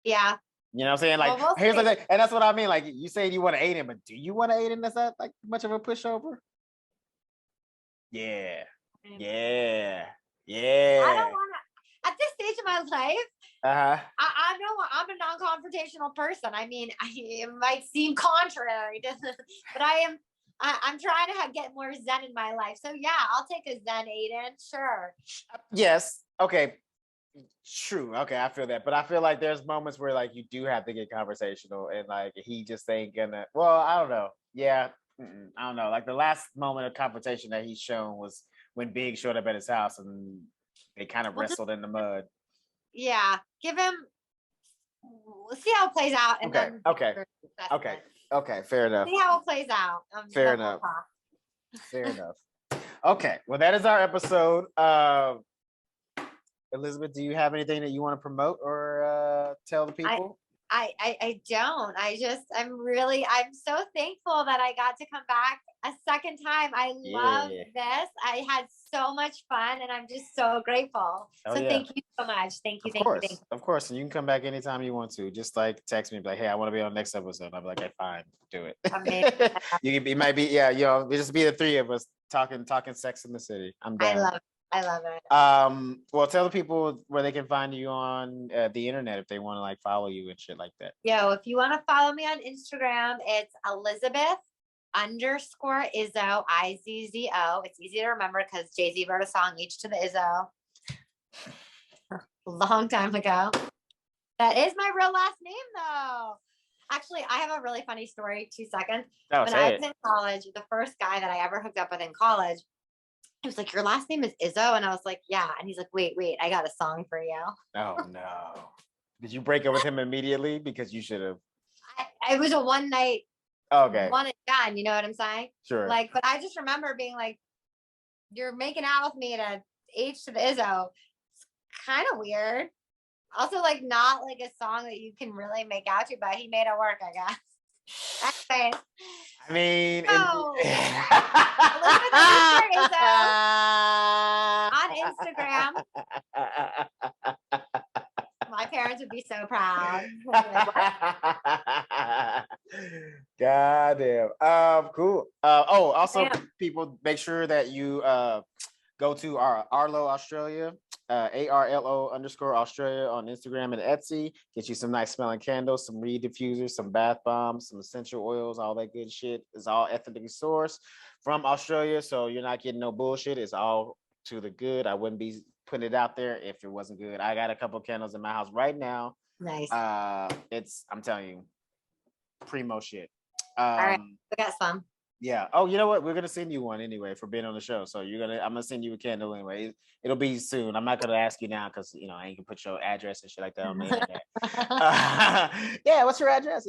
yeah. You know what I'm saying? Like here's the thing, and that's what I mean. Like you say you want to aid him, but do you want to aid him? That's not like much of a pushover. Yeah. I don't want to. At this stage of my life, I know I'm a non-confrontational person. I mean, it might seem contrary, but I'm trying to get more zen in my life. So yeah, I'll take a zen Aidan, sure. Yes. Okay. True. Okay, I feel that, but I feel like there's moments where like you do have to get conversational, and like he just ain't gonna. Well, I don't know. Yeah. I don't know. Like the last moment of confrontation that he's shown was when Big showed up at his house and they kind of wrestled in the mud. Yeah, give him. We'll see how it plays out. And Okay. Fair enough. See how it plays out. Fair enough. Okay. Well, that is our episode. Elizabeth, do you have anything that you want to promote or tell the people? I don't. I'm so thankful that I got to come back a second time. I love this. I had so much fun and I'm just so grateful. Thank you so much. Thank you. Of course. And you can come back anytime you want to. Just like text me, like, hey, I want to be on the next episode. I'll be like, hey, fine, do it. It might be, it'll just be the three of us talking Sex in the City. I'm down. I love it. Well, tell the people where they can find you on the internet if they want to like follow you and shit like that. If you want to follow me on Instagram, it's Elizabeth _ Izzo, IZZO. It's easy to remember because Jay-Z wrote a song each to the Izzo a long time ago. That is my real last name though. Actually, I have a really funny story. 2 seconds. When I was in college, the first guy that I ever hooked up with in college, he was like, your last name is Izzo? And I was like, yeah. And he's like, wait, I got a song for you. Oh, no. Did you break up with him immediately? Because you should have. It was a one night. Okay. One and done. You know what I'm saying? Sure. Like, but I just remember being like, you're making out with me to H to the Izzo. It's kind of weird. Also, like, not like a song that you can really make out to, but he made it work, I guess. Anyways. I mean, on Instagram. My parents would be so proud. Goddamn. Cool. Also, people, make sure that you go to our Arlo Australia, ARLO _ Australia on Instagram and Etsy. Get you some nice smelling candles, some reed diffusers, some bath bombs, some essential oils, all that good shit. It's all ethically sourced from Australia, so you're not getting no bullshit. It's all to the good. I wouldn't be putting it out there if it wasn't good. I got a couple candles in my house right now. Nice. I'm telling you, primo shit. All right, we got some. Yeah. Oh, you know what? We're gonna send you one anyway for being on the show. So I'm gonna send you a candle anyway. It'll be soon. I'm not gonna ask you now because I ain't gonna put your address and shit like that on the internet. Yeah. What's your address?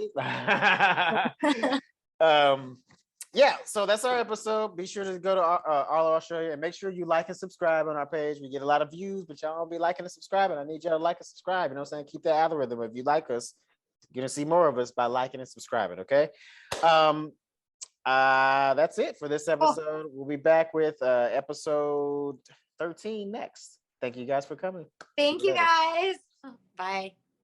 yeah, so that's our episode. Be sure to go to Arlo Australia and make sure you like and subscribe on our page. We get a lot of views, but y'all don't be liking and subscribing. I need y'all to like and subscribe. You know what I'm saying? Keep that algorithm. If you like us, you're gonna see more of us by liking and subscribing. Okay. That's it for this episode. We'll be back with episode 13 next. Thank you guys for coming. Thank you guys. Bye.